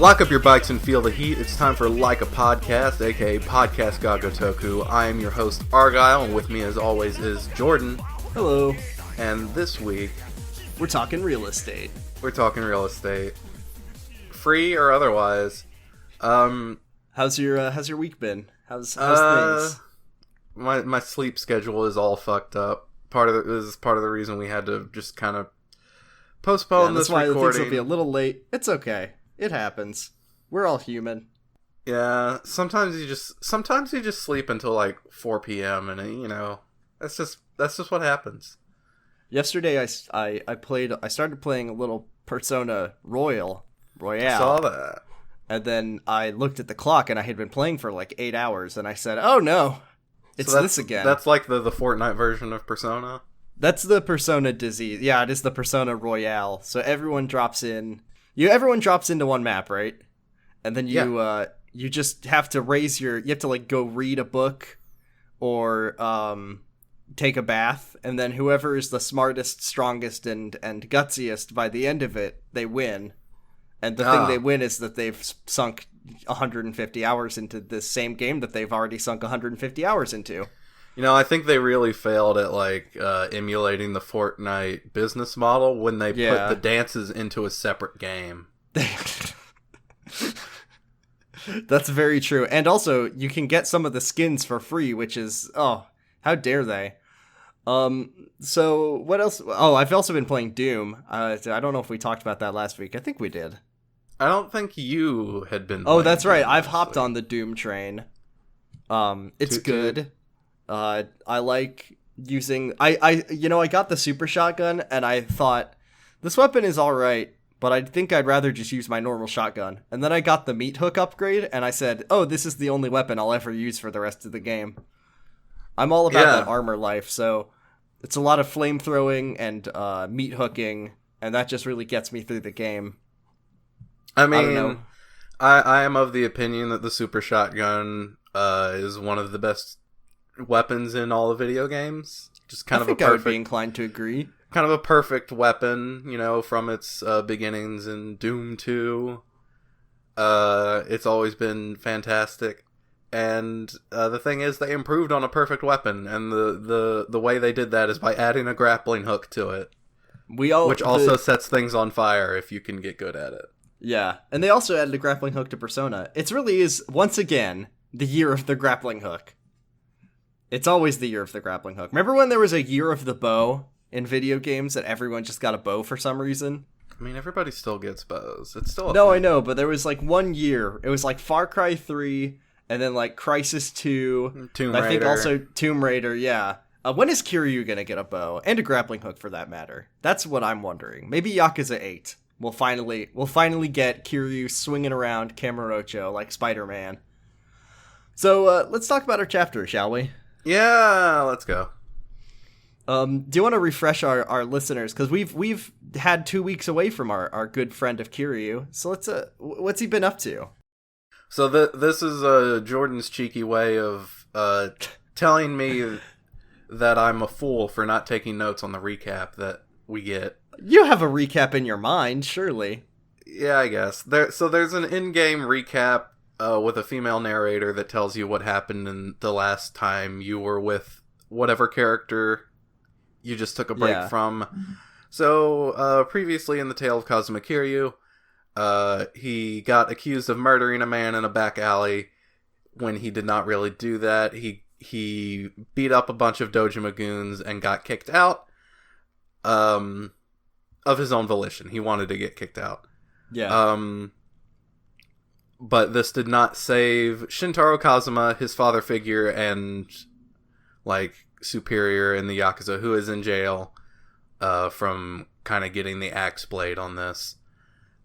Lock up your bikes and feel the heat. It's time for Like a Podcast, aka Podcast Gagotoku. I am your host, Argyle, and with me as always is Jordan. Hello. And this week, we're talking real estate. We're talking real estate. Free or otherwise. How's your week been? How's things? My sleep schedule is all fucked up. This is part of the reason we had to just kind of postpone this recording. That's why things will be a little late. It's okay. It happens. We're all human. Yeah, sometimes you just sleep until like 4 p.m. and that's just what happens. Yesterday I started playing a little Persona Royale. I saw that. And then I looked at the clock and I had been playing for like 8 hours and I said, "Oh no. It's this again." That's like the Fortnite version of Persona. That's the Persona disease. Yeah, it is the Persona Royale. So everyone drops into one map, right? And then you just have to you have to like go read a book or take a bath, and then whoever is the smartest, strongest, and gutsiest by the end of it, they win. And the thing they win is that they've sunk 150 hours into this same game that they've already sunk 150 hours into. I think they really failed at like emulating the Fortnite business model when they put the dances into a separate game. That's very true. And also, you can get some of the skins for free, which is, how dare they? So what else? Oh, I've also been playing Doom. I don't know if we talked about that last week. I think we did. I don't think you had been. Oh, that's right. I've hopped on the Doom train. It's good. I like using. I got the super shotgun, and I thought this weapon is all right, but I think I'd rather just use my normal shotgun. And then I got the meat hook upgrade, and I said, "Oh, this is the only weapon I'll ever use for the rest of the game." I'm all about that armor life, so it's a lot of flame throwing and meat hooking, and that just really gets me through the game. I mean, I am of the opinion that the super shotgun is one of the best weapons in all the video games. Just kind of a perfect. I would be inclined to agree. Kind of a perfect weapon, from its beginnings in Doom 2. It's always been fantastic. And the thing is, they improved on a perfect weapon, and the way they did that is by adding a grappling hook to it, which also sets things on fire if you can get good at it. Yeah, and they also added a grappling hook to Persona. It really is, once again, the year of the grappling hook. It's always the year of the grappling hook. Remember when there was a year of the bow in video games that everyone just got a bow for some reason? I mean, everybody still gets bows. It's still No, thing. I know, but there was like 1 year. It was like Far Cry 3... and then, like, Crysis 2. Tomb Raider. I think also Tomb Raider, yeah. When is Kiryu gonna get a bow? And a grappling hook, for that matter. That's what I'm wondering. Maybe Yakuza 8. We'll finally get Kiryu swinging around Kamurocho like Spider-Man. So, let's talk about our chapter, shall we? Yeah, let's go. Do you want to refresh our listeners? Because we've had 2 weeks away from our good friend of Kiryu. So let's, what's he been up to? So this is Jordan's cheeky way of telling me that I'm a fool for not taking notes on the recap that we get. You have a recap in your mind, surely. Yeah, I guess. There's an in-game recap with a female narrator that tells you what happened in the last time you were with whatever character you just took a break from. So, previously in the tale of Kazuma Kiryu, he got accused of murdering a man in a back alley when he did not really do that. He beat up a bunch of Dojima goons and got kicked out of his own volition. He wanted to get kicked out. Yeah. But this did not save Shintaro Kazuma, his father figure and like superior in the Yakuza, who is in jail from kind of getting the axe blade on this.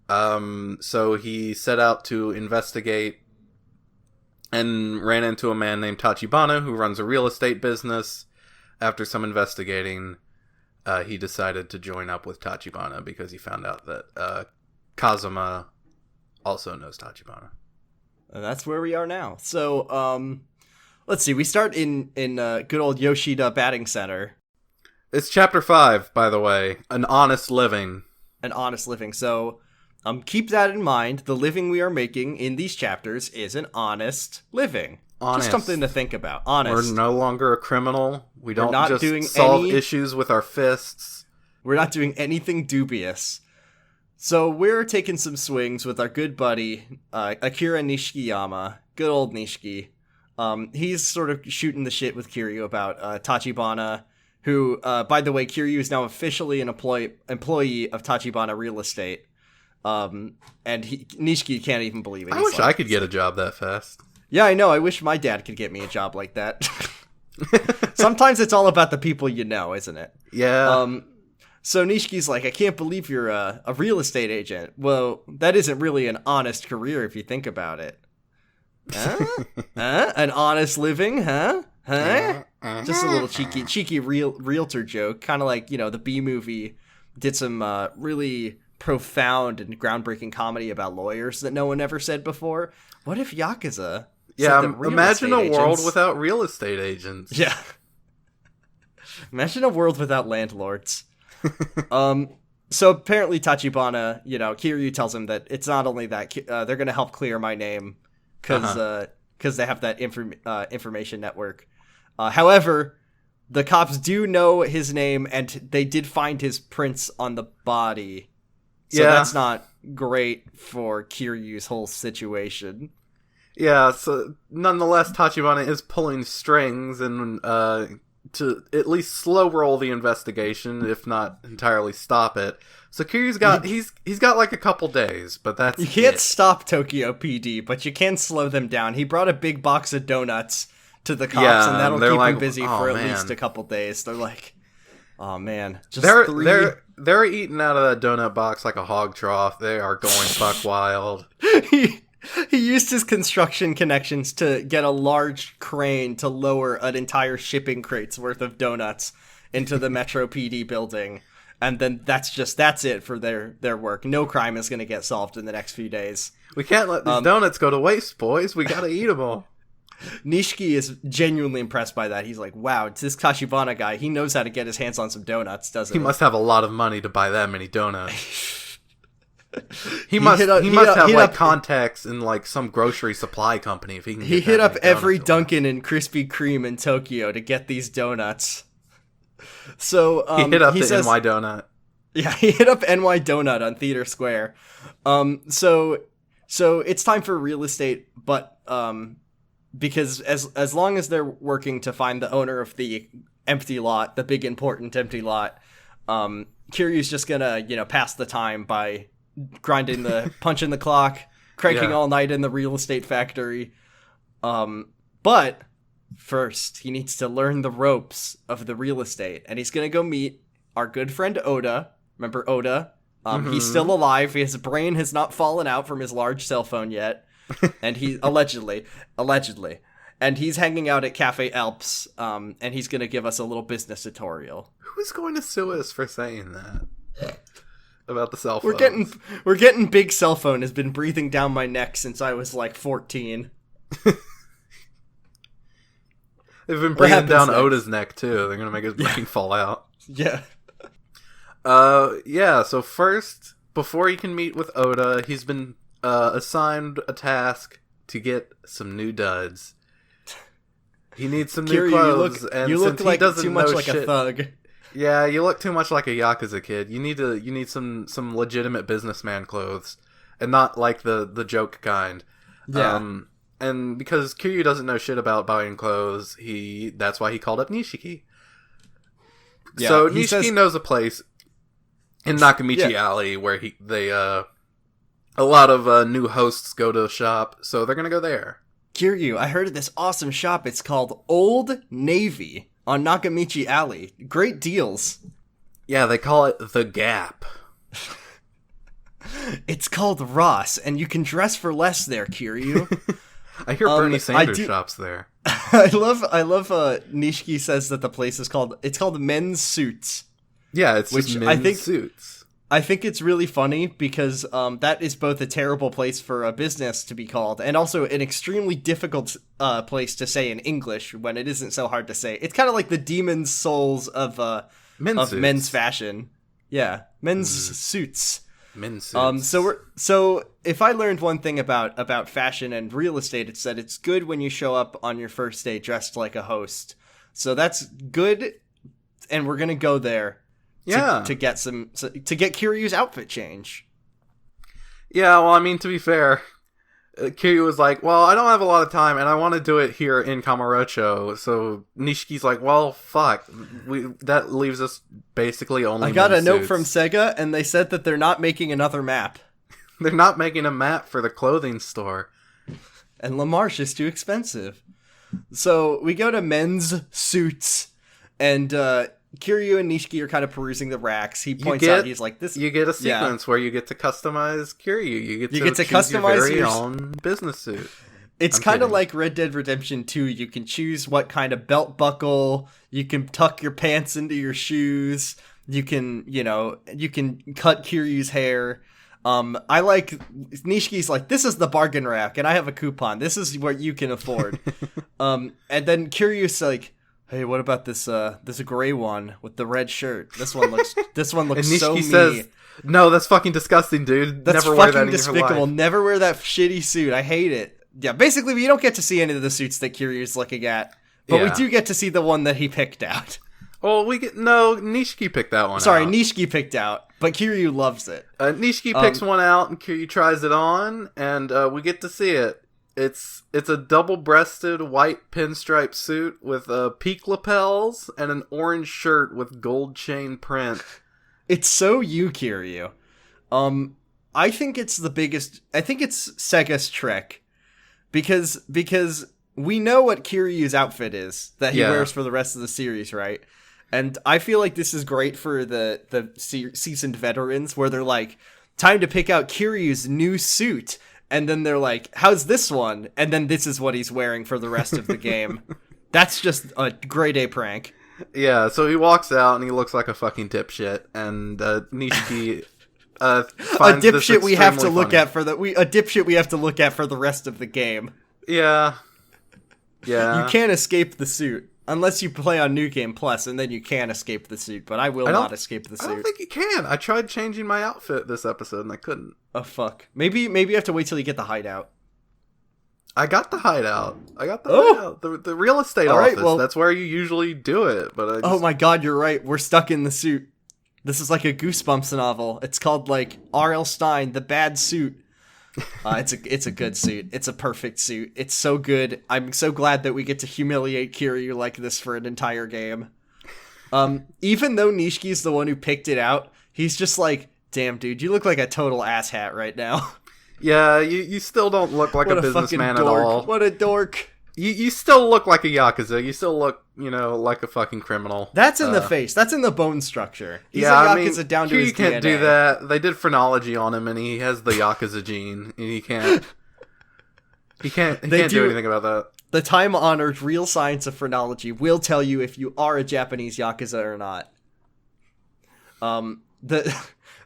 So he set out to investigate and ran into a man named Tachibana who runs a real estate business. After some investigating, he decided to join up with Tachibana because he found out that Kazuma also knows Tachibana. And that's where we are now. So, let's see. We start in good old Yoshida Batting Center. It's chapter 5, by the way. An honest living. An honest living. So, Keep that in mind. The living we are making in these chapters is an honest living. Honest. Just something to think about. Honest. We're no longer a criminal. We don't not just doing solve issues with our fists. We're not doing anything dubious. So we're taking some swings with our good buddy, Akira Nishikiyama. Good old Nishiki. He's sort of shooting the shit with Kiryu about Tachibana, who, by the way, Kiryu is now officially an employee of Tachibana Real Estate. And Nishiki can't even believe it. I wish I could get a job that fast. Yeah, I know. I wish my dad could get me a job like that. Sometimes it's all about the people you know, isn't it? Yeah. So Nishiki's like, I can't believe you're a real estate agent. Well, that isn't really an honest career if you think about it. Huh? An honest living, huh? Just a little cheeky realtor joke. Kind of like, the B movie did some really profound and groundbreaking comedy about lawyers that no one ever said before. What if Yakuza... Yeah, imagine a world without real estate agents. Yeah. Imagine a world without landlords. So apparently Tachibana, Kiryu tells him that it's not only that they're going to help clear my name because they have that information network. However, the cops do know his name and they did find his prints on the body. So that's not great for Kiryu's whole situation. Yeah, so nonetheless, Tachibana is pulling strings and to at least slow roll the investigation, if not entirely stop it. So Kiryu's got he's got like a couple days, but that's you can't stop Tokyo PD, but you can slow them down. He brought a big box of donuts to the cops, and that'll keep him busy for at least a couple days. They're like, oh man, just they're eating out of that donut box like a hog trough. They are going buck wild. He used his construction connections to get a large crane to lower an entire shipping crate's worth of donuts into the Metro PD building. And then that's it for their work. No crime is going to get solved in the next few days. We can't let these donuts go to waste, boys. We got to eat them all. Nishiki is genuinely impressed by that. He's like, wow, it's this Tachibana guy. He knows how to get his hands on some donuts, doesn't he? He must have a lot of money to buy that many donuts. He must have contacts in like some grocery supply company if he can. He hit up every Dunkin' and Krispy Kreme in Tokyo to get these donuts. So he hit up NY Donut. Yeah, he hit up NY Donut on Theater Square. So it's time for real estate, but because as long as they're working to find the owner of the empty lot, the big important empty lot, Kiryu's just gonna pass the time by grinding punching the clock, cranking all night in the real estate factory. But first, he needs to learn the ropes of the real estate, and he's gonna go meet our good friend Oda. Remember Oda? He's still alive. His brain has not fallen out from his large cell phone yet, and he allegedly, and he's hanging out at Cafe Alps. And he's gonna give us a little business tutorial. Who's going to sue us for saying that? About the cell phone. We're getting big cell phone has been breathing down my neck since I was like 14. They've been breathing down Oda's neck too. They're gonna make his brain fall out. Yeah. So first, before he can meet with Oda, he's been assigned a task to get some new duds. He needs some new clothes, and you look since he doesn't too much know like shit, a thug. Yeah, you look too much like a Yakuza kid. You need some legitimate businessman clothes, and not like the joke kind. Yeah. And because Kiryu doesn't know shit about buying clothes, that's why he called up Nishiki. Yeah, so Nishiki knows a place in Nakamichi Alley where a lot of new hosts go to shop, so they're gonna go there. Kiryu, I heard of this awesome shop. It's called Old Navy on Nakamichi Alley. Great deals. Yeah, they call it The Gap. It's called Ross, and you can dress for less there, Kiryu. I hear Bernie Sanders shops there. I love Nishiki says that the place is called Men's Suits. Yeah, it's just men's suits. I think it's really funny because that is both a terrible place for a business to be called and also an extremely difficult place to say in English when it isn't so hard to say. It's kind of like the demon's souls of men's fashion. Yeah, men's suits. Men suits. So if I learned one thing about fashion and real estate, it's that it's good when you show up on your first day dressed like a host. So that's good, and we're gonna go there. To get Kiryu's outfit change. Yeah, well, I mean, to be fair, Kiryu was like, well, I don't have a lot of time, and I want to do it here in Kamurocho. So Nishiki's like, well, fuck. That leaves us basically only I got a note suits. from Sega, and they said that they're not making another map. They're not making a map for the clothing store. And La Marche is too expensive. So we go to men's suits, and Kiryu and Nishiki are kind of perusing the racks. He points out, he's like, "This." You get a sequence where you get to customize Kiryu. You get to customize your very own business suit. It's kind of like Red Dead Redemption 2. You can choose what kind of belt buckle. You can tuck your pants into your shoes. You can cut Kiryu's hair. I like Nishiki's like, this is the bargain rack, and I have a coupon. This is what you can afford. And then Kiryu's like, hey, what about this gray one with the red shirt? This one looks and so Nishiki me. says, no, that's fucking disgusting, dude. That's Never fucking wear that in despicable. your life. Never wear that shitty suit. I hate it. Yeah, basically we don't get to see any of the suits that Kiryu's looking at, but we do get to see the one that he picked out. Oh, Nishiki picked that one Sorry, out. Nishiki picked out, but Kiryu loves it. Nishiki picks one out, and Kiryu tries it on, and we get to see it. It's a double-breasted white pinstripe suit with peak lapels and an orange shirt with gold chain print. It's so you, Kiryu. I think it's the biggest. I think it's Sega's trick, because we know what Kiryu's outfit is that he wears for the rest of the series, right? And I feel like this is great for the seasoned veterans, where they're like, time to pick out Kiryu's new suit. And then they're like, how's this one? And then this is what he's wearing for the rest of the game. That's just a grade A prank. Yeah, so he walks out and he looks like a fucking dipshit. And Nishiki finds a dipshit we have to look funny. at a dipshit we have to look at for the rest of the game. Yeah. You can't escape the suit. Unless you play on New Game Plus, and then you can escape the suit, but I will not escape the suit. I don't think you can. I tried changing my outfit this episode, and I couldn't. Oh, fuck. Maybe you have to wait till you get the hideout. I got the hideout. Hideout. The real estate office. Right, well, that's where you usually do it. But oh my god, you're right. We're stuck in the suit. This is like a Goosebumps novel. It's called, like, R.L. Stine, The Bad Suit. It's a good suit. It's a perfect suit. It's so good. I'm so glad that we get to humiliate Kiryu like this for an entire game. Even though Nishiki's the one who picked it out, he's just like, damn, dude, you look like a total asshat right now. Yeah, you still don't look like a businessman at all. What a dork. You still look like a Yakuza. You still look, like a fucking criminal. That's in the face. That's in the bone structure. He's a Yakuza down to his DNA. You can't do that. They did phrenology on him, and he has the Yakuza gene, and he can't do anything about that. The time-honored real science of phrenology will tell you if you are a Japanese Yakuza or not.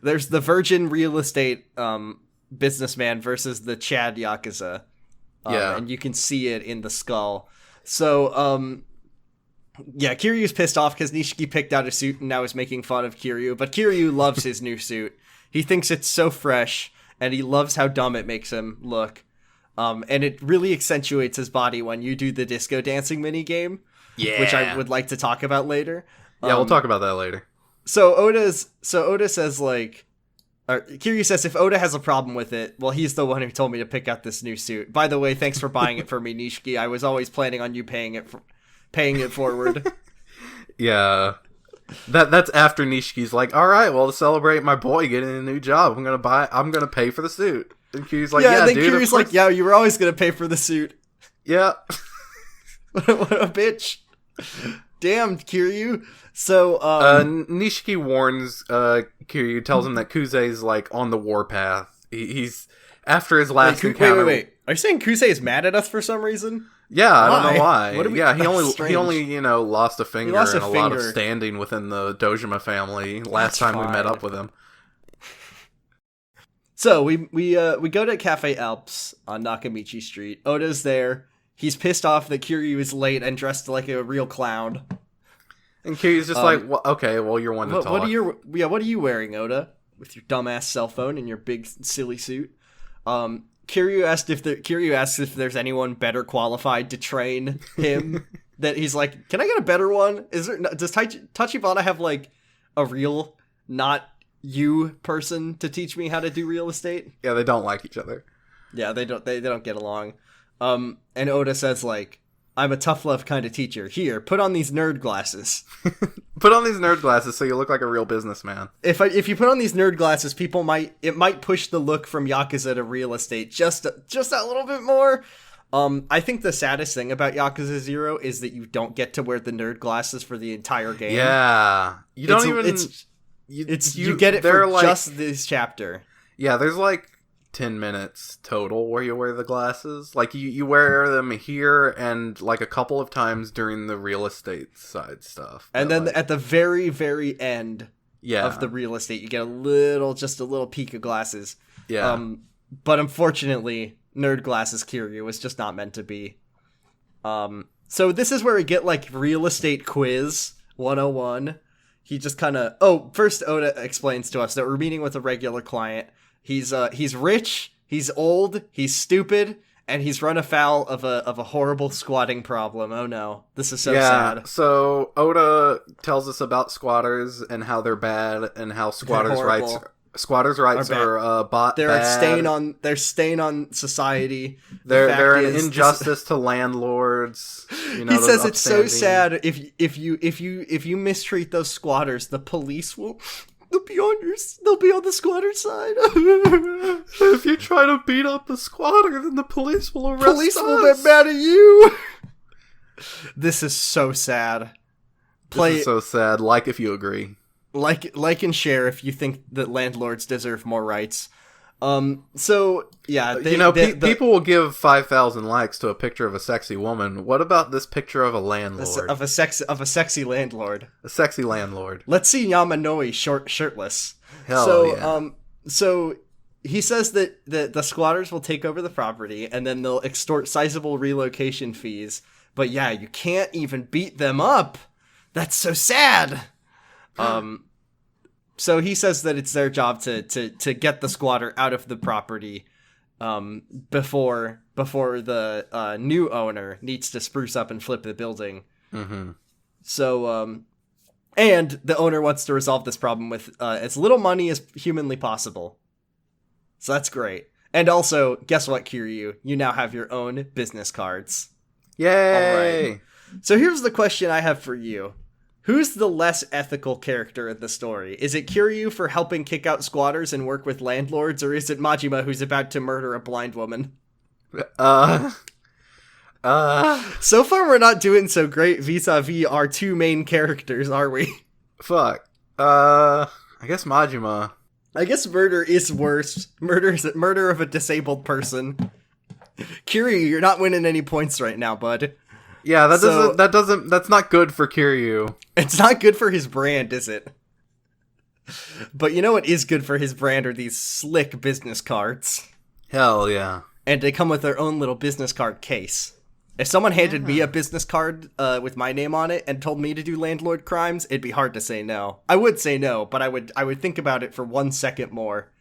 There's the virgin real estate businessman versus the Chad Yakuza. And you can see it in the skull. So, Kiryu's pissed off because Nishiki picked out a suit and now is making fun of Kiryu. But Kiryu loves his new suit. He thinks it's so fresh, and he loves how dumb it makes him look. And it really accentuates his body when you do the disco dancing minigame. Yeah. Which I would like to talk about later. Yeah, we'll talk about that later. So Oda says, like... Kiryu says if Oda has a problem with it, well, he's the one who told me to pick out this new suit. By the way, thanks for buying it for me, Nishiki. I was always planning on you paying it forward. Yeah. That's after Nishiki's like, all right, well, to celebrate my boy getting a new job, I'm gonna pay for the suit. And Kiryu's like, yeah, and then dude, Kiryu's like, yeah, you were always gonna pay for the suit. Yeah. What a bitch. Damn, Kiryu. So, Nishiki warns Kiryu, tells him that Kuze's like on the warpath. He's after his last encounter. Wait. Are you saying Kuze is mad at us for some reason? Yeah, I don't know why. He only lost a finger and a lot of standing within the Dojima family last time we met up with him. So we go to Cafe Alps on Nakamichi Street. Oda's there. He's pissed off that Kiryu is late and dressed like a real clown. And Kiryu's just like, well, okay, well, you're one to talk. What are you wearing, Oda? with your dumbass cell phone and your big silly suit. Kiryu asks if there's anyone better qualified to train him. That he's like, can I get a better one? Does Tachibana have like a real, not you person to teach me how to do real estate? Yeah, they don't like each other. Yeah, they don't get along. And Oda says like, I'm a tough love kind of teacher. Here, put on these nerd glasses. Put on these nerd glasses so you look like a real businessman. If you put on these nerd glasses, it might push the look from Yakuza to real estate just that little bit more. I think the saddest thing about Yakuza 0 is that you don't get to wear the nerd glasses for the entire game. Yeah. You get it for like, just this chapter. Yeah, there's like 10 minutes total where you wear the glasses. Like you wear them here and like a couple of times during the real estate side stuff. And then at the very, very end of the real estate, you get a little peek of glasses. Yeah. But unfortunately, nerd glasses Kiryu was just not meant to be. So this is where we get like real estate quiz 101. He just kind of first Oda explains to us that we're meeting with a regular client. He's rich, he's old, he's stupid, and he's run afoul of a horrible squatting problem. Oh no, this is so sad. So Oda tells us about squatters and how they're bad and how squatters' rights are bad. They're a stain on society. They're an injustice to landlords. You know, he says it's so sad if you mistreat those squatters, the police will. They'll be on the squatter side. If you try to beat up a squatter, then the police will arrest us. Police will get mad at you. This is so sad. This is so sad. Like if you agree. Like and share if you think that landlords deserve more rights. So yeah, people will give 5,000 likes to a picture of a sexy woman. What about this picture of a landlord? Of a sexy landlord. A sexy landlord. Let's see Yamanoi shirtless. So he says that the squatters will take over the property and then they'll extort sizable relocation fees. But yeah, you can't even beat them up. That's so sad. So he says that it's their job to get the squatter out of the property before the new owner needs to spruce up and flip the building. Mm-hmm. So, and the owner wants to resolve this problem with as little money as humanly possible. So that's great. And also, guess what, Kiryu? You now have your own business cards. Yay! All right. So here's the question I have for you. Who's the less ethical character in the story? Is it Kiryu for helping kick out squatters and work with landlords, or is it Majima who's about to murder a blind woman? So far we're not doing so great vis-a-vis our two main characters, are we? Fuck. I guess Majima. I guess murder is worse. Murder of a disabled person. Kiryu, you're not winning any points right now, bud. Yeah, that's not good for Kiryu. It's not good for his brand, is it? But you know what is good for his brand are these slick business cards. Hell yeah. And they come with their own little business card case. If someone handed me a business card with my name on it and told me to do landlord crimes, it'd be hard to say no. I would say no, but I would think about it for 1 second more.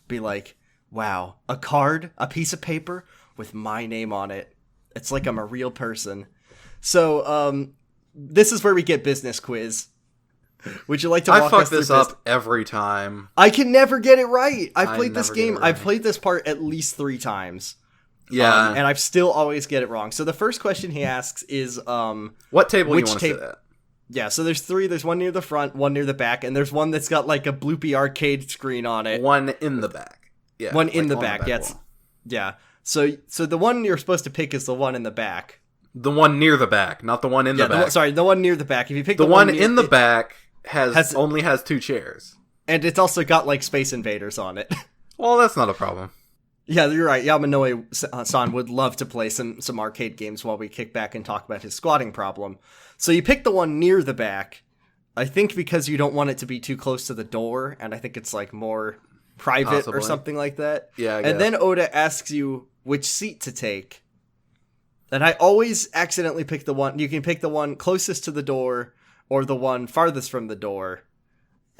Be like, wow, a card, a piece of paper with my name on it. It's like I'm a real person. So, this is where we get business quiz. Would you like to walk us through I fuck this up every time. I can never get it right. I've played this game. I've played this part at least 3 times. Yeah. And I've still always get it wrong. So the first question he asks is, what table you want to sit at? Yeah, so there's 3. There's one near the front, one near the back, and there's one that's got like a bloopy arcade screen on it. One in the back. Yeah. One in the back. Yeah. So the one you're supposed to pick is the one in the back. The one near the back, not the one in the back. The one near the back. If you pick the one in the back only has 2 chairs. And it's also got like Space Invaders on it. Well, that's not a problem. Yeah, you're right. Yamanoi-san would love to play some arcade games while we kick back and talk about his squatting problem. So you pick the one near the back, I think because you don't want it to be too close to the door, and I think it's like more private or something like that. Yeah, I guess. And then Oda asks you which seat to take. And I always accidentally pick the one. You can pick the one closest to the door or the one farthest from the door.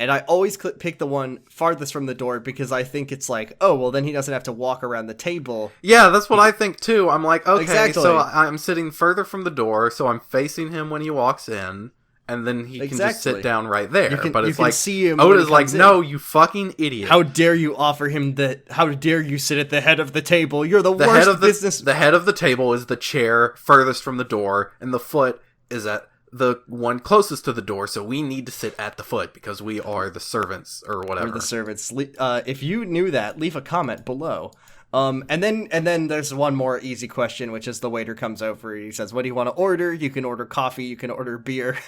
And I always pick the one farthest from the door because I think it's like, oh, well, then he doesn't have to walk around the table. Yeah, that's what I think too. I'm like, okay, Exactly. so I'm sitting further from the door, so I'm facing him when he walks in, and then he can just sit down right there. But it's like, see him Oda's like, no, you fucking idiot. How dare you offer him how dare you sit at the head of the table? You're the worst business. The head of the table is the chair furthest from the door, and the foot is at the one closest to the door, so we need to sit at the foot because we are the servants or whatever. We're the servants. If you knew that, leave a comment below. And then there's one more easy question, which is the waiter comes over and he says, "What do you want to order?" You can order coffee, you can order beer,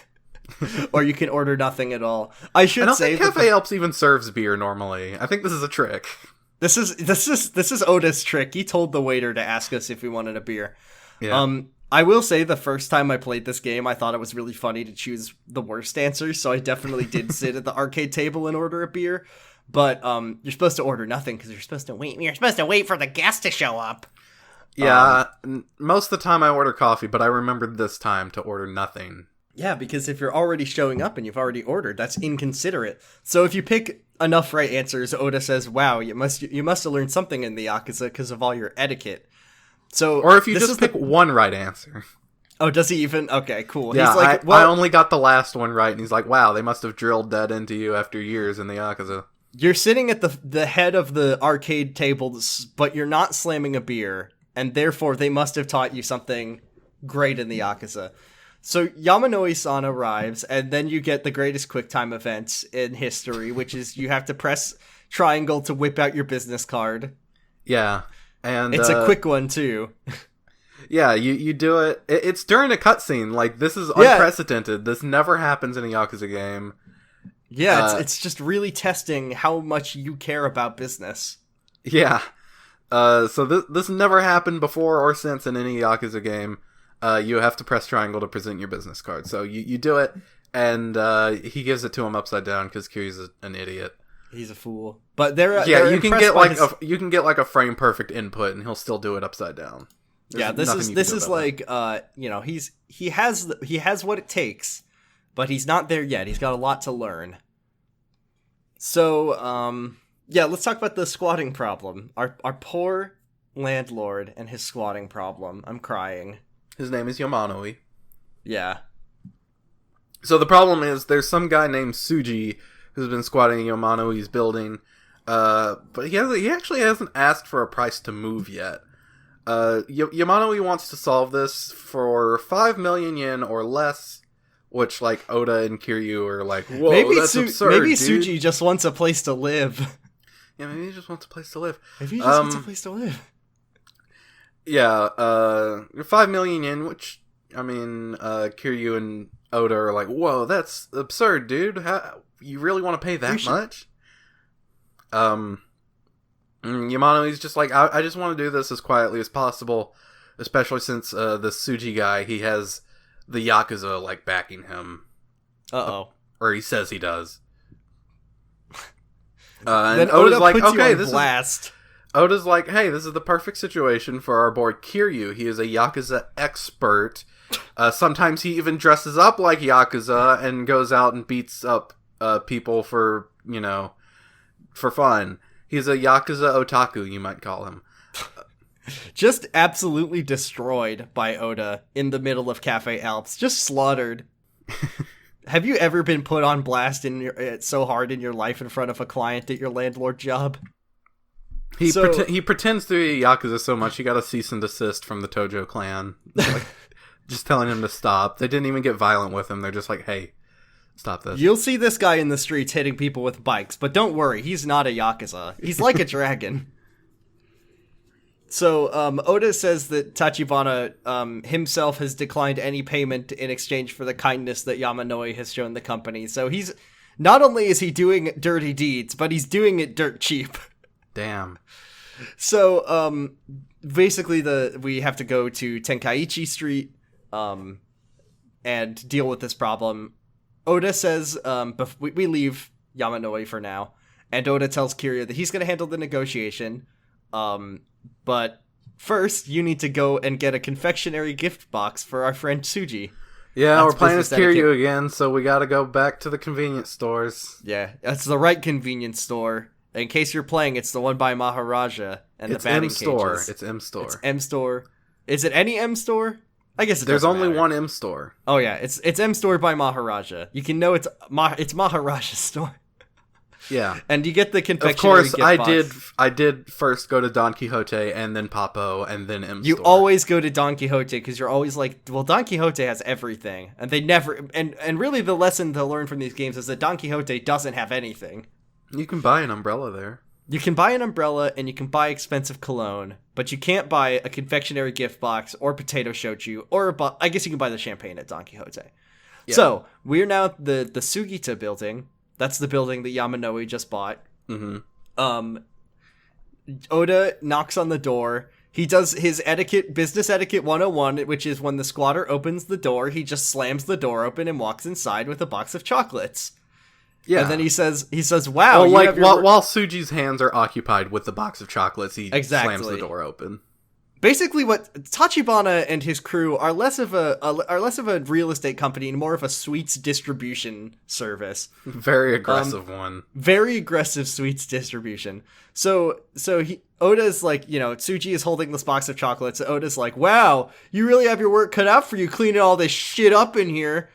or you can order nothing at all. I don't think Cafe Alps even serves beer normally. I think this is a trick. This is Oda's trick. He told the waiter to ask us if we wanted a beer. Yeah. I will say the first time I played this game, I thought it was really funny to choose the worst answer, so I definitely did sit at the arcade table and order a beer. But you're supposed to order nothing because you're supposed to wait. You're supposed to wait for the guest to show up. Yeah, most of the time I order coffee, but I remembered this time to order nothing. Yeah, because if you're already showing up and you've already ordered, that's inconsiderate. So if you pick enough right answers, Oda says, "Wow, you must have learned something in the Yakuza because of all your etiquette." So, or if you just pick one right answer. Oh, does he even? Okay, cool. Yeah, he's like, I only got the last one right, and he's like, wow, they must have drilled that into you after years in the Yakuza. You're sitting at the head of the arcade tables, but you're not slamming a beer, and therefore they must have taught you something great in the Yakuza. So Yamanoi-san arrives, and then you get the greatest QuickTime event in history, which is you have to press triangle to whip out your business card. Yeah. And it's a quick one too. Yeah, you do it. It's during a cutscene. Like, this is unprecedented. This never happens in a Yakuza game. Yeah, it's just really testing how much you care about business. Yeah. So this never happened before or since in any Yakuza game. You have to press triangle to present your business card. So you do it, and he gives it to him upside down because Kiryu's an idiot. He's a fool. But they're you can get like a frame perfect input, and he'll still do it upside down. This is like he has what it takes, but he's not there yet. He's got a lot to learn. So let's talk about the squatting problem. Our poor landlord and his squatting problem. I'm crying. His name is Yamanoi. Yeah. So the problem is there's some guy named Suji who's been squatting in Yamanoi's building, but he actually hasn't asked for a price to move yet. Yamanoi wants to solve this for 5 million yen or less, which like Oda and Kiryu are like, whoa, that's absurd, maybe dude. Suji just wants a place to live. Yeah, maybe he just wants a place to live. Maybe he just wants a place to live. Yeah, 5 million yen, which, I mean, Kiryu and Oda are like, whoa, that's absurd, dude. You really want to pay that much? Yamanoi's just like, I just want to do this as quietly as possible, especially since the Suji guy, he has the Yakuza, like, backing him. Uh-oh. Or he says he does. And Oda's like, okay, this is... Oda's like, hey, this is the perfect situation for our boy Kiryu. He is a Yakuza expert. Sometimes he even dresses up like Yakuza and goes out and beats up people for fun. He's a Yakuza otaku, you might call him. Just absolutely destroyed by Oda in the middle of Cafe Alps. Just slaughtered. Have you ever been put on blast so hard in your life in front of a client at your landlord job? He pretends to be a Yakuza so much he got a cease and desist from the Tojo clan. Like, just telling him to stop. They didn't even get violent with him. They're just like, hey, stop this. You'll see this guy in the streets hitting people with bikes, but don't worry, he's not a Yakuza. He's like a dragon. So, Oda says that Tachibana himself has declined any payment in exchange for the kindness that Yamanoi has shown the company. So he's, not only is he doing dirty deeds, but he's doing it dirt cheap. Damn. So, basically we have to go to Tenkaichi Street, and deal with this problem. Oda says, we leave Yamanoi for now, and Oda tells Kiryu that he's going to handle the negotiation, but first, you need to go and get a confectionery gift box for our friend Suji. Yeah, That's we're playing as business etiquette. Kiryu again, so we gotta go back to the convenience stores. Yeah, that's the right convenience store. In case you're playing, it's the one by Maharaja and It's the batting M-Store. cages. It's M-Store. It's M-Store. Is it any M-Store? I guess There's only matter. one M-Store. Oh yeah, it's M-Store by Maharaja. You can know it's Maharaja's store. Yeah. And you get the Of confectionery course, gift box. I did first go to Don Quixote and then Papo and then M-Store. You always go to Don Quixote because you're always like, well, Don Quixote has everything, and they never. And really, the lesson to learn from these games is that Don Quixote doesn't have anything. You can buy an umbrella there. You can buy an umbrella and you can buy expensive cologne, but you can't buy a confectionery gift box or potato shochu or I guess you can buy the champagne at Don Quixote. Yeah. So we're now at the Sugita building. That's the building that Yamanoi just bought. Mm-hmm. Oda knocks on the door. He does his business etiquette 101, which is when the squatter opens the door, he just slams the door open and walks inside with a box of chocolates. Yeah. And then he says, wow. Well, like, while Suji's hands are occupied with the box of chocolates, he slams the door open. Basically, what Tachibana and his crew are less of a real estate company and more of a sweets distribution service. Very aggressive one. Very aggressive sweets distribution. So Oda's like, Tsuji is holding this box of chocolates. Oda's like, wow, you really have your work cut out for you cleaning all this shit up in here.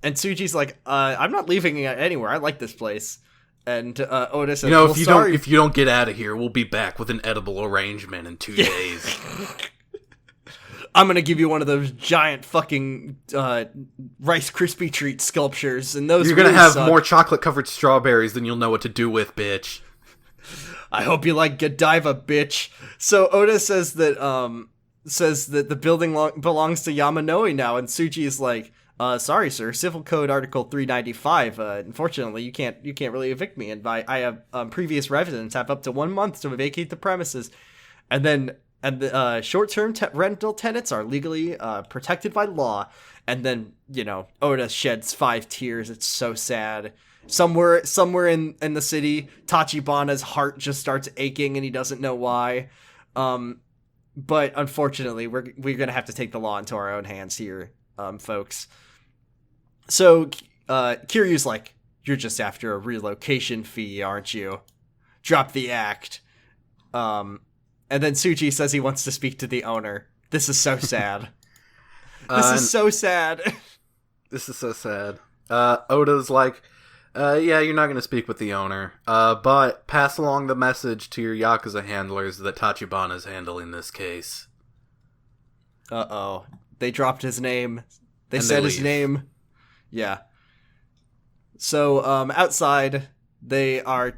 And Tsuji's like, I'm not leaving it anywhere. I like this place. And Oda says, if you don't get out of here, we'll be back with an edible arrangement in 2 days. I'm gonna give you one of those giant fucking Rice Krispie treat sculptures, and those you're gonna have more chocolate covered strawberries than you'll know what to do with, bitch. I hope you like Godiva, bitch. So Oda says that the building belongs to Yamanoi now, and Tsuji is like, sorry, sir. Civil Code Article 395. Unfortunately, you can't really evict me, and I have previous residents have up to 1 month to vacate the premises, and the short-term rental tenants are legally protected by law. And then Oda sheds 5 tears. It's so sad. Somewhere in the city, Tachibana's heart just starts aching, and he doesn't know why. But unfortunately, we're gonna have to take the law into our own hands here, folks. So, Kiryu's like, you're just after a relocation fee, aren't you? Drop the act. And then Tsuji says he wants to speak to the owner. This is so sad. This is so sad. This is so sad. Oda's like, yeah, you're not going to speak with the owner, but pass along the message to your Yakuza handlers that Tachibana's handling this case. Uh-oh. They dropped his name. They said his name. Yeah. So, outside, they are...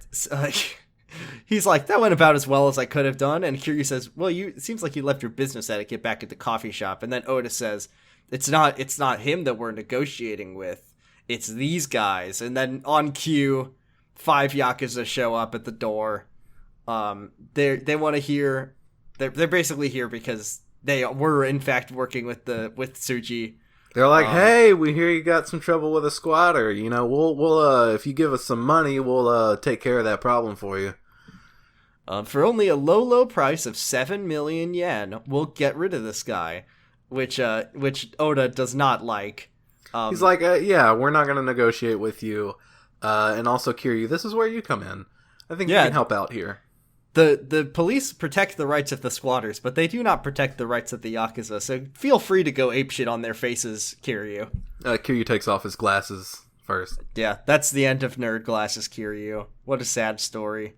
he's like, that went about as well as I could have done. And Kiryu says, well, it seems like you left your business etiquette back at the coffee shop. And then Oda says, it's not him that we're negotiating with. It's these guys. And then on cue, 5 Yakuza show up at the door. They want to hear... They're basically here because they were, in fact, working with Tsuji. They're like, hey, we hear you got some trouble with a squatter. We'll if you give us some money, we'll take care of that problem for you. For only a low price of 7 million yen, we'll get rid of this guy, which Oda does not like. He's like, yeah, we're not going to negotiate with you. And also, Kiryu, this is where you come in. I think you can help out here. The police protect the rights of the squatters, but they do not protect the rights of the Yakuza, so feel free to go apeshit on their faces, Kiryu. Kiryu takes off his glasses first. Yeah, that's the end of Nerd Glasses, Kiryu. What a sad story.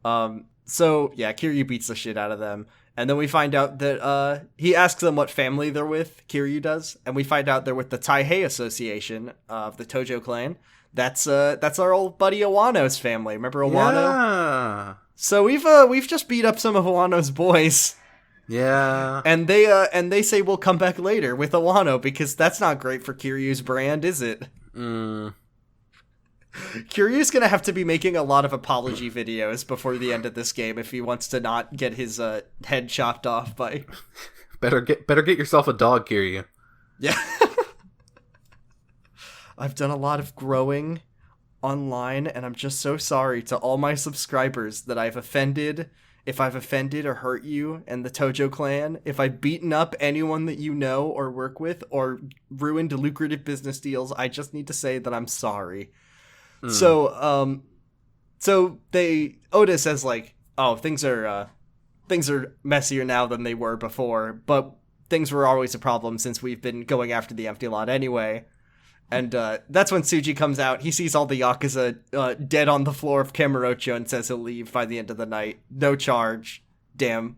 So, yeah, Kiryu beats the shit out of them, and then we find out that he asks them what family they're with, Kiryu does, and we find out they're with the Taihei Association of the Tojo clan. That's our old buddy Iwano's family. Remember Iwano? Yeah. So we've just beat up some of Iwano's boys. Yeah. And they say we'll come back later with Iwano because that's not great for Kiryu's brand, is it? Kiryu's gonna have to be making a lot of apology videos before the end of this game if he wants to not get his head chopped off by. Better get yourself a dog, Kiryu. Yeah. I've done a lot of growing online, and I'm just so sorry to all my subscribers that I've offended if I've offended or hurt you and the Tojo clan, if I've beaten up anyone that you know or work with or ruined lucrative business deals, I just need to say that I'm sorry. So Oda says like, oh, things are messier now than they were before, but things were always a problem since we've been going after the empty lot anyway. And that's when Tsuji comes out. He sees all the Yakuza dead on the floor of Kamurocho and says he'll leave by the end of the night. No charge. Damn.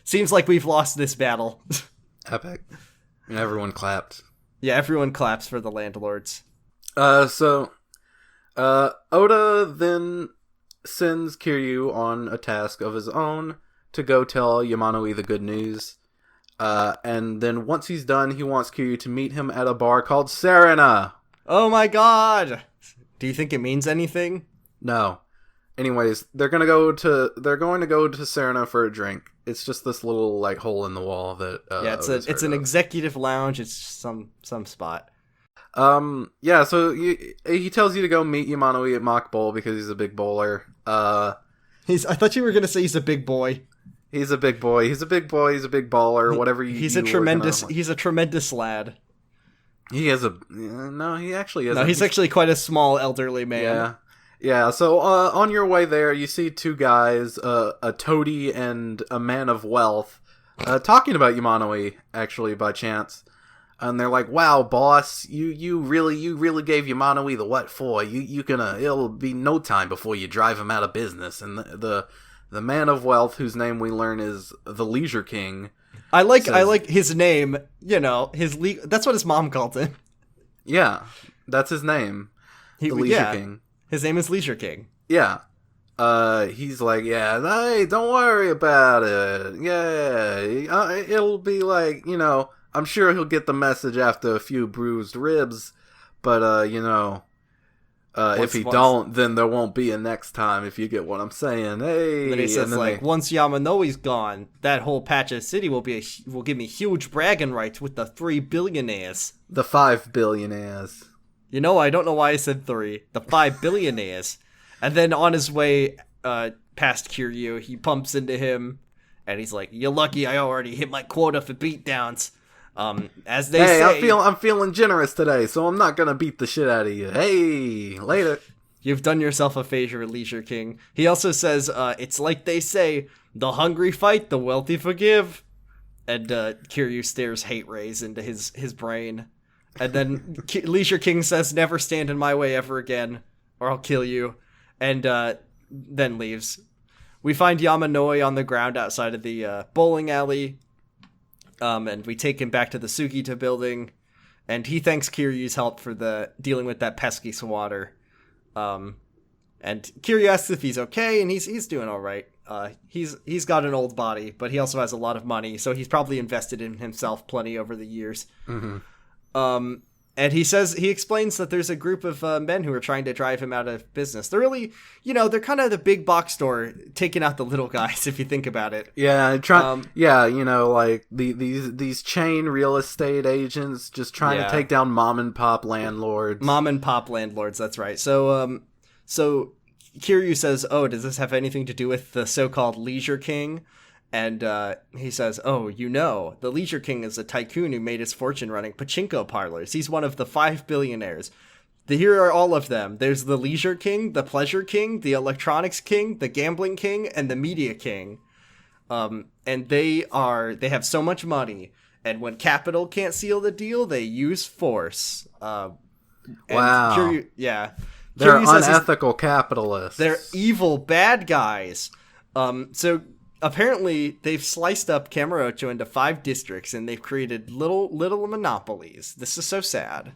Seems like we've lost this battle. Epic. And everyone clapped. Yeah, everyone claps for the landlords. So Oda then sends Kiryu on a task of his own to go tell Yamanoi the good news. And then once he's done, he wants Kiryu to meet him at a bar called Serena. Oh my god! Do you think it means anything? No. Anyways, they're going to go to Serena for a drink. It's just this little like hole in the wall that it's an executive lounge. It's some spot. Yeah, so he tells you to go meet Yamanoi at Mock Bowl because he's a big bowler. I thought you were going to say he's a big boy. He's a big boy. He's a big boy. He's a big baller. Whatever you. He's a tremendous lad. He is a. No, he actually is. No, he's actually quite a small elderly man. Yeah, yeah. So on your way there, you see two guys, a toady and a man of wealth, talking about Yamanoi. Actually, by chance, and they're like, "Wow, boss, you really gave Yamanoi the what for? It'll be no time before you drive him out of business." And the man of wealth, whose name we learn is the Leisure King. I like his name. You know, that's what his mom called him. Yeah, that's his name. The Leisure King. His name is Leisure King. Yeah. He's like, yeah, hey, don't worry about it. Yeah, it'll be like, I'm sure he'll get the message after a few bruised ribs, but if he don't, then there won't be a next time, if you get what I'm saying. Hey, then he says, once Yamanoi's gone, that whole patch of city will give me huge bragging rights with the 3 billionaires. The 5 billionaires. I don't know why I said 3. The 5 billionaires. And then on his way past Kiryu, he pumps into him, and he's like, "You're lucky I already hit my quota for beatdowns." As they say, I'm feeling generous today, so I'm not gonna beat the shit out of you. Hey, later. You've done yourself a favor, Leisure King. He also says, it's like they say, the hungry fight, the wealthy forgive. And Kiryu stares hate rays into his brain. And then Leisure King says, never stand in my way ever again, or I'll kill you. And then leaves. We find Yamanoi on the ground outside of the bowling alley. And we take him back to the Sugita building, and he thanks Kiryu's help for dealing with that pesky swatter. And Kiryu asks if he's okay, and he's doing all right. He's got an old body, but he also has a lot of money, so he's probably invested in himself plenty over the years. Mm-hmm. And he explains that there's a group of men who are trying to drive him out of business. They're really, they're kind of the big box store taking out the little guys, if you think about it. Yeah, like these chain real estate agents just trying to take down mom and pop landlords. Mom and pop landlords, that's right. So Kiryu says, "Oh, does this have anything to do with the so-called Leisure King?" And he says, "Oh, the Leisure King is a tycoon who made his fortune running pachinko parlors. He's one of the 5 billionaires. Here are all of them. There's the Leisure King, the Pleasure King, the Electronics King, the Gambling King, and the Media King. And they have so much money. And when capital can't seal the deal, they use force." Wow. Kiryu, yeah. They're Kiryu unethical capitalists. They're evil bad guys. So apparently, they've sliced up Kamurocho into 5 districts, and they've created little monopolies. This is so sad.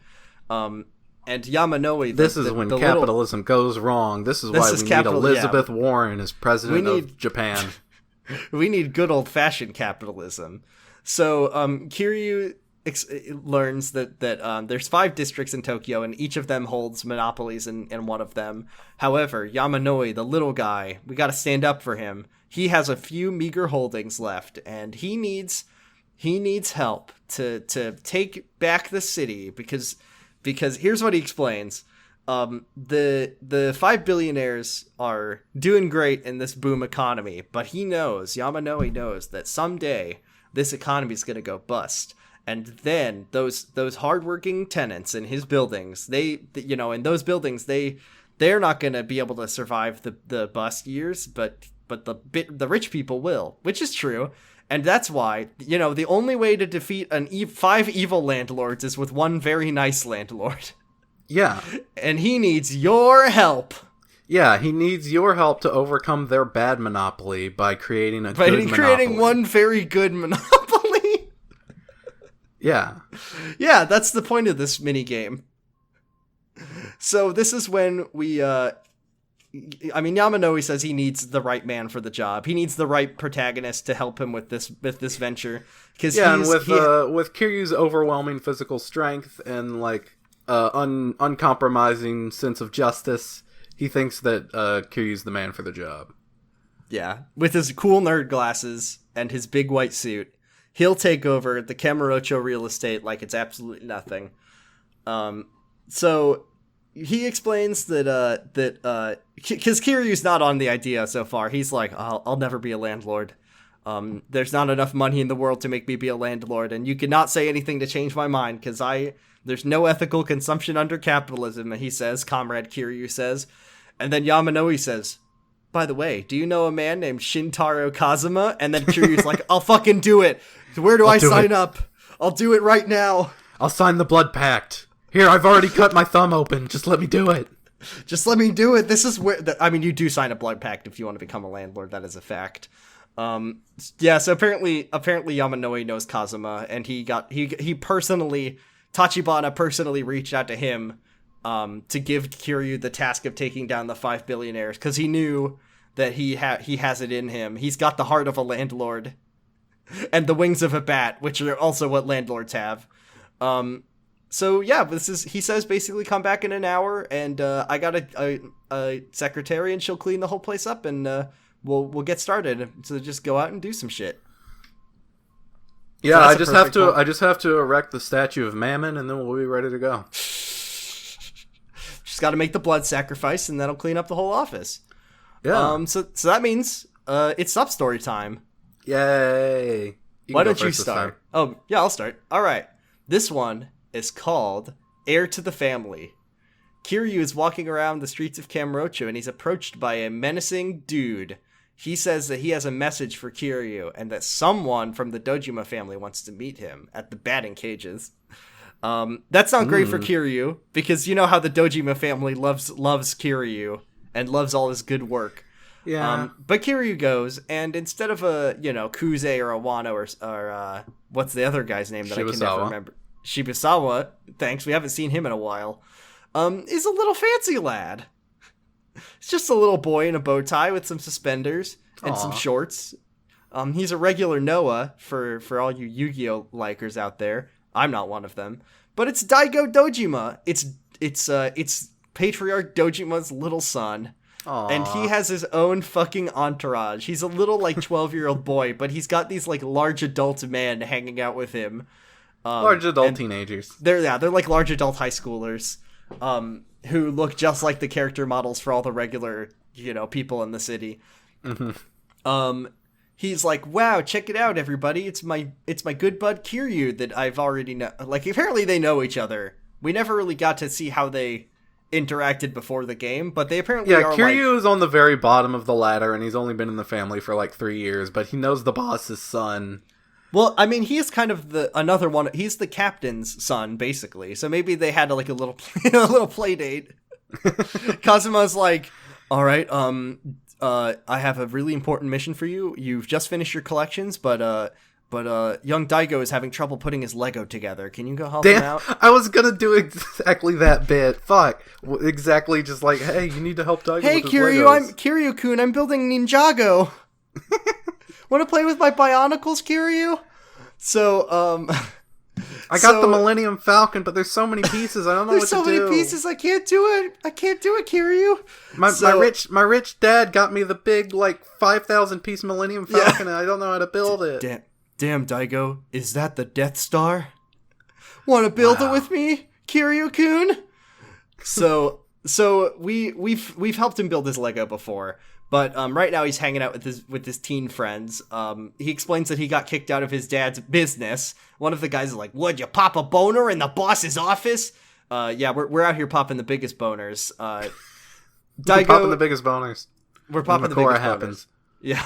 And Yamanoi... This is when capitalism goes wrong. This is why we need Elizabeth Warren as president of Japan. We need good old-fashioned capitalism. So Kiryu learns that there's 5 districts in Tokyo, and each of them holds monopolies in one of them. However, Yamanoi, the little guy, we got to stand up for him. He has a few meager holdings left, and he needs help to take back the city because here's what he explains. The 5 billionaires are doing great in this boom economy, but Yamanoi knows that someday this economy is going to go bust. And then those hardworking tenants in his buildings, in those buildings, they're not going to be able to survive the bust years, but the rich people will, which is true. And that's why, the only way to defeat 5 evil landlords is with one very nice landlord. Yeah. And he needs your help. Yeah, he needs your help to overcome their bad monopoly by creating good monopoly. Creating one very good monopoly. Yeah. Yeah, that's the point of this minigame. So this is when we, Yamanoi says he needs the right man for the job. He needs the right protagonist to help him with this venture. And with Kiryu's overwhelming physical strength and, uncompromising sense of justice, he thinks that Kiryu's the man for the job. Yeah, with his cool nerd glasses and his big white suit, he'll take over the Kamurocho real estate like it's absolutely nothing. So he explains that because Kiryu's not on the idea so far, he's like, I'll never be a landlord. There's not enough money in the world to make me be a landlord, and you cannot say anything to change my mind, because there's no ethical consumption under capitalism, he says, Comrade Kiryu says. And then Yamanoi says, by the way, do you know a man named Shintaro Kazuma? And then Kiryu's like, I'll fucking do it. Where do I sign up? I'll do it right now. I'll sign the blood pact. Here, I've already cut my thumb open. Just let me do it. Just let me do it. This is where... you do sign a blood pact if you want to become a landlord. That is a fact. So apparently Yamanoi knows Kazuma, and he personally... Tachibana personally reached out to him to give Kiryu the task of taking down the 5 billionaires, because he knew that he has it in him. He's got the heart of a landlord and the wings of a bat, which are also what landlords have. So yeah, he says basically come back in an hour, and I got a secretary, and she'll clean the whole place up, and we'll get started. So just go out and do some shit. Yeah, I just have to erect the statue of Mammon, and then we'll be ready to go. Just got to make the blood sacrifice, and that'll clean up the whole office. Yeah. So that means it's sub-story time. Yay! Why don't you start? Oh, yeah, I'll start. All right. This one is called Heir to the Family. Kiryu is walking around the streets of Kamurocho, and he's approached by a menacing dude. He says that he has a message for Kiryu, and that someone from the Dojima family wants to meet him at the batting cages. That's not great for Kiryu, because you know how the Dojima family loves Kiryu, and loves all his good work. Yeah. But Kiryu goes, and instead of a, Kuze or a Wano or what's the other guy's name that I can never remember? Shibusawa, thanks, we haven't seen him in a while, is a little fancy lad. It's just a little boy in a bow tie with some suspenders and some shorts. He's a regular Noah for all you Yu-Gi-Oh likers out there. I'm not one of them, but it's Daigo Dojima. It's Patriarch Dojima's little son. Aww. And he has his own fucking entourage. He's a little 12-year-old boy, but he's got these large adult men hanging out with him. Large adult teenagers. They're like large adult high schoolers. Who look just like the character models for all the regular, people in the city. Mm-hmm. He's like, wow, check it out, everybody. It's my good bud Kiryu that I've already know. Apparently they know each other. We never really got to see how they interacted before the game, but they apparently are. Kiryu is on the very bottom of the ladder, and he's only been in the family for 3 years, but he knows the boss's son. Well, he is kind of another one. He's the captain's son, basically. So maybe they had a little play date. Kazuma's like, all right, I have a really important mission for you. You've just finished your collections, but young Daigo is having trouble putting his Lego together. Can you go help him out? I was gonna do exactly that bit. Fuck. Exactly, just hey, you need to help Daigo Hey, with his Kiryu, Legos. I'm Kiryu-kun. I'm building Ninjago. Want to play with my Bionicles, Kiryu? So, I got the Millennium Falcon, but there's so many pieces. I don't know what to do. There's so many pieces. I can't do it, Kiryu. My rich dad got me the big 5,000 piece Millennium Falcon, and I don't know how to build it. Damn, Daigo, is that the Death Star? Want to build it with me, Kiryu-kun? So So we've helped him build his Lego before, but right now he's hanging out with his teen friends. He explains that he got kicked out of his dad's business. One of the guys is like, "Would you pop a boner in the boss's office?" Yeah, we're out here popping the biggest boners. We're popping the biggest boners. We're popping the biggest boners. Yeah.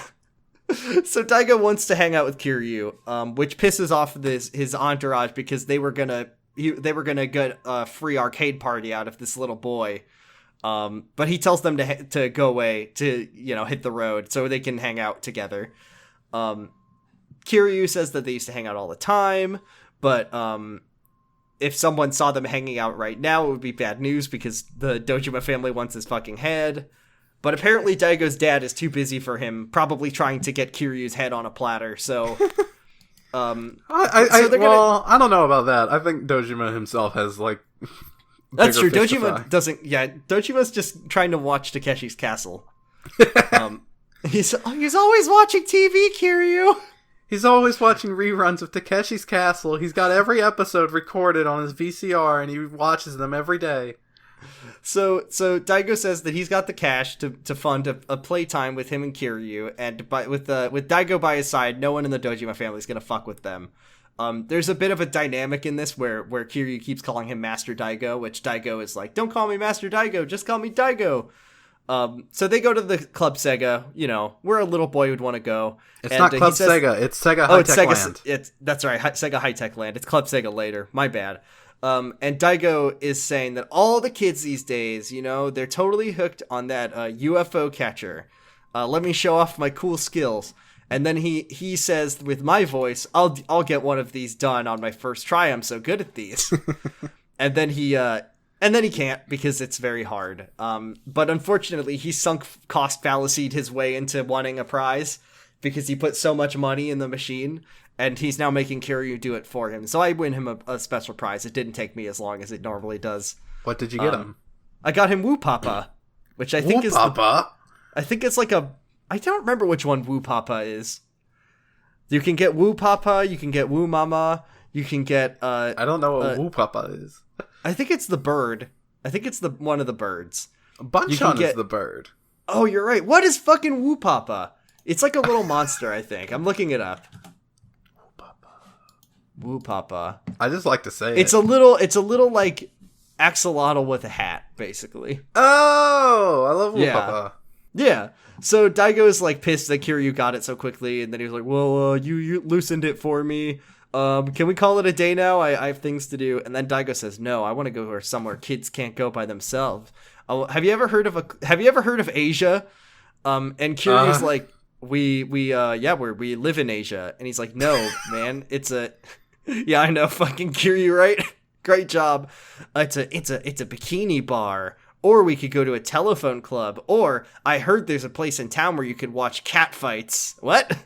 So Daigo wants to hang out with Kiryu, which pisses off his entourage because they were gonna get a free arcade party out of this little boy. But he tells them to go away, to hit the road so they can hang out together. Kiryu says that they used to hang out all the time, but if someone saw them hanging out right now, it would be bad news because the Dojima family wants his fucking head. But apparently Daigo's dad is too busy for him, probably trying to get Kiryu's head on a platter, so... I don't know about that. I think Dojima himself has, like... That's true. Dojima doesn't... Yeah, Dojima's just trying to watch Takeshi's Castle. He's always watching TV, Kiryu! He's always watching reruns of Takeshi's Castle. He's got every episode recorded on his VCR, and he watches them every day. So Daigo says that he's got the cash to fund a playtime with him and Kiryu, and with Daigo by his side, no one in the Dojima family is gonna fuck with them. There's a bit of a dynamic in this where Kiryu keeps calling him Master Daigo, which Daigo is like, "Don't call me Master Daigo, just call me Daigo." So they go to the Club Sega, where a little boy would want to go. It's not Club Sega, it's Sega High-Tech Land. That's right, Sega High-Tech Land. It's Club Sega later, my bad. And Daigo is saying that all the kids these days, they're totally hooked on that UFO catcher. Let me show off my cool skills. And then he says with my voice, I'll get one of these done on my first try. I'm so good at these. and then he can't because it's very hard. But unfortunately, he sunk cost fallacied his way into wanting a prize because he put so much money in the machine. And he's now making Kiryu do it for him. So I win him a special prize. It didn't take me as long as it normally does. What did you get him? I got him Woo Papa, which I think I think it's like I don't remember which one Woo Papa is. You can get Woo Papa, you can get Woo Mama, you can get... I don't know what Woo Papa is. I think it's the bird. I think it's one of the birds. Bunchon is the bird. Oh, you're right. What is fucking Woo Papa? It's like a little monster, I think. I'm looking it up. Woo Papa. I just like to say it's a little like axolotl with a hat, basically. Oh, I love Woo Papa. Yeah. So Daigo is like pissed that Kiryu got it so quickly, and then he was like, "Well, you loosened it for me. Can we call it a day now? I have things to do." And then Daigo says, "No, I want to go somewhere kids can't go by themselves." Have you ever heard of Asia? And Kiryu's like, we live in Asia, and he's like, "No, man, it's a." Yeah, I know, fucking Kiryu, right? Great job. It's a bikini bar, or we could go to a telephone club, or I heard there's a place in town where you could watch cat fights. What?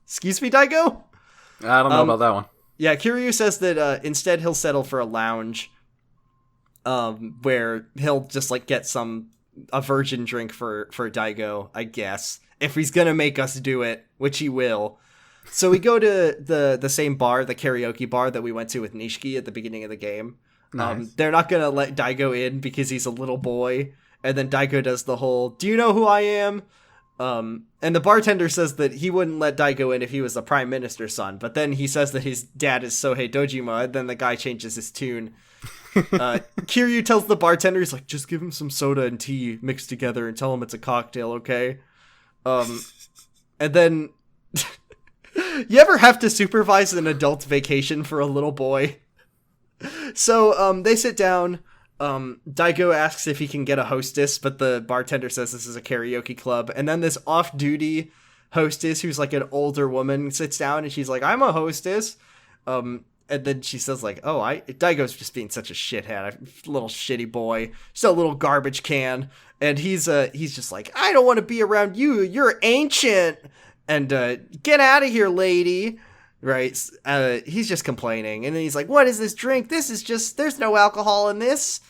Excuse me, Daigo? I don't know about that one. Yeah, Kiryu says that instead he'll settle for a lounge, where he'll just like get a virgin drink for Daigo, I guess, if he's gonna make us do it, which he will. So we go to the same bar, the karaoke bar that we went to with Nishiki at the beginning of the game. Nice. They're not going to let Daigo in because he's a little boy. And then Daigo does the whole, "Do you know who I am?" And the bartender says that he wouldn't let Daigo in if he was the prime minister's son. But then he says that his dad is Sohei Dojima, and then the guy changes his tune. Kiryu tells the bartender, he's like, "Just give him some soda and tea mixed together and tell him it's a cocktail, okay?" And then... You ever have to supervise an adult vacation for a little boy? So, they sit down. Daigo asks if he can get a hostess, but the bartender says this is a karaoke club. And then this off-duty hostess, who's like an older woman, sits down and she's like, "I'm a hostess." And then she says like, Daigo's just being such a shithead, a little shitty boy, just a little garbage can. And he's just like, "I don't want to be around you. You're ancient. And get out of here, lady." Right? He's just complaining. And then he's like, "What is this drink? This is just, there's no alcohol in this."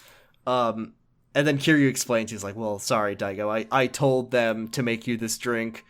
And then Kiryu explains, he's like, "Well, sorry, Daigo. I told them to make you this drink.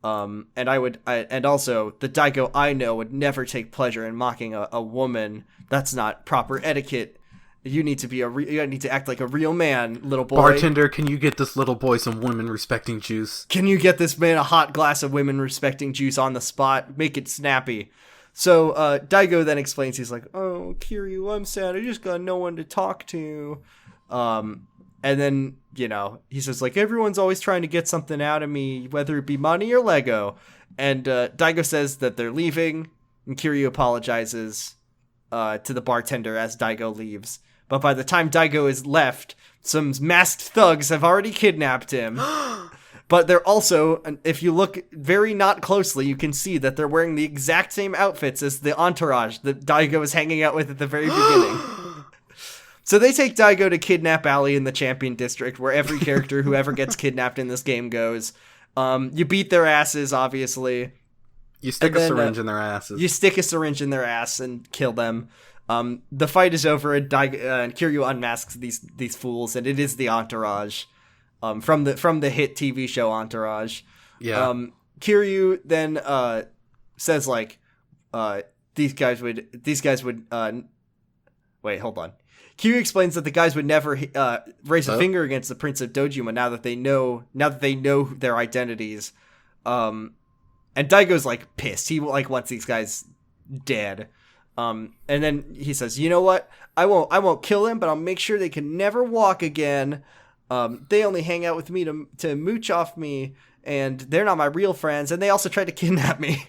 And also the Daigo I know would never take pleasure in mocking a woman. That's not proper etiquette." You need to act like a real man, little boy. Bartender, can you get this little boy some women-respecting juice? Can you get this man a hot glass of women-respecting juice on the spot? Make it snappy. So Daigo then explains, he's like, oh, Kiryu, I'm sad. I just got no one to talk to. And then, he says, like, everyone's always trying to get something out of me, whether it be money or Lego. And Daigo says that they're leaving, and Kiryu apologizes to the bartender as Daigo leaves. But by the time Daigo is left, some masked thugs have already kidnapped him. But they're also, if you look very not closely, you can see that they're wearing the exact same outfits as the entourage that Daigo was hanging out with at the very beginning. So they take Daigo to Kidnap Alley in the Champion District, where every character who ever gets kidnapped in this game goes. You beat their asses, obviously. You stick a syringe in their asses. You stick a syringe in their ass and kill them. The fight is over, and Kiryu unmasks these fools, and it is the entourage, from the hit TV show Entourage. Yeah. Kiryu then says like, these guys would wait, hold on. Kiryu explains that the guys would never raise a finger against the Prince of Dojima now that they know their identities. And Daigo's like pissed. He like wants these guys dead. And then he says, you know what? I won't kill them, but I'll make sure they can never walk again. They only hang out with me to mooch off me, and they're not my real friends, and they also tried to kidnap me.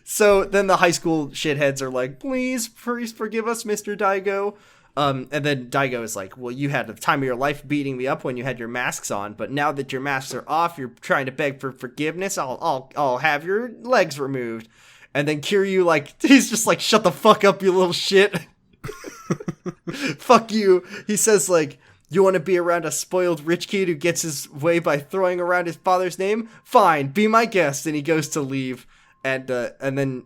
So then the high school shitheads are like, please forgive us, Mr. Daigo. And then Daigo is like, well, you had the time of your life beating me up when you had your masks on, but now that your masks are off, you're trying to beg for forgiveness. I'll have your legs removed. And then Kiryu, like, he's just like, shut the fuck up, you little shit. Fuck you. He says, like, you want to be around a spoiled rich kid who gets his way by throwing around his father's name? Fine, be my guest. And he goes to leave. And then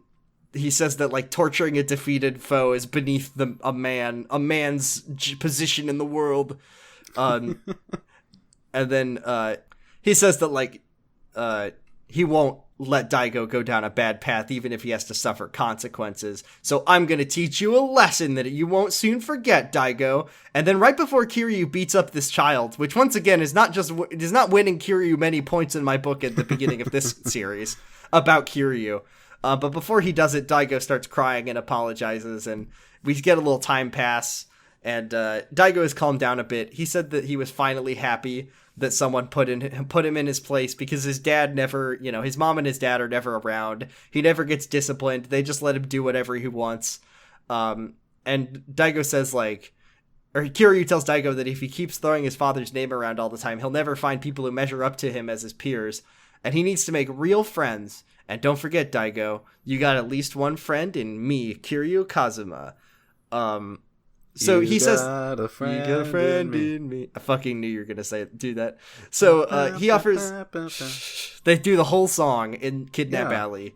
he says that, like, torturing a defeated foe is beneath a man's position in the world. And then he says that, like, he won't let Daigo go down a bad path, even if he has to suffer consequences. So I'm going to teach you a lesson that you won't soon forget, Daigo. And then right before Kiryu beats up this child, which once again is not winning Kiryu many points in my book at the beginning of this series about Kiryu. But before he does it, Daigo starts crying and apologizes, and we get a little time pass, and Daigo has calmed down a bit. He said that he was finally happy that someone put him in his place, because his dad never, his mom and his dad are never around. He never gets disciplined. They just let him do whatever he wants. And Daigo says, like, or Kiryu tells Daigo that if he keeps throwing his father's name around all the time, he'll never find people who measure up to him as his peers. And he needs to make real friends. And don't forget, Daigo, you got at least one friend in me, Kiryu Kazuma. So he says, you got a friend in me. I fucking knew you were going to do that. So he offers, they do the whole song in Kidnap Alley.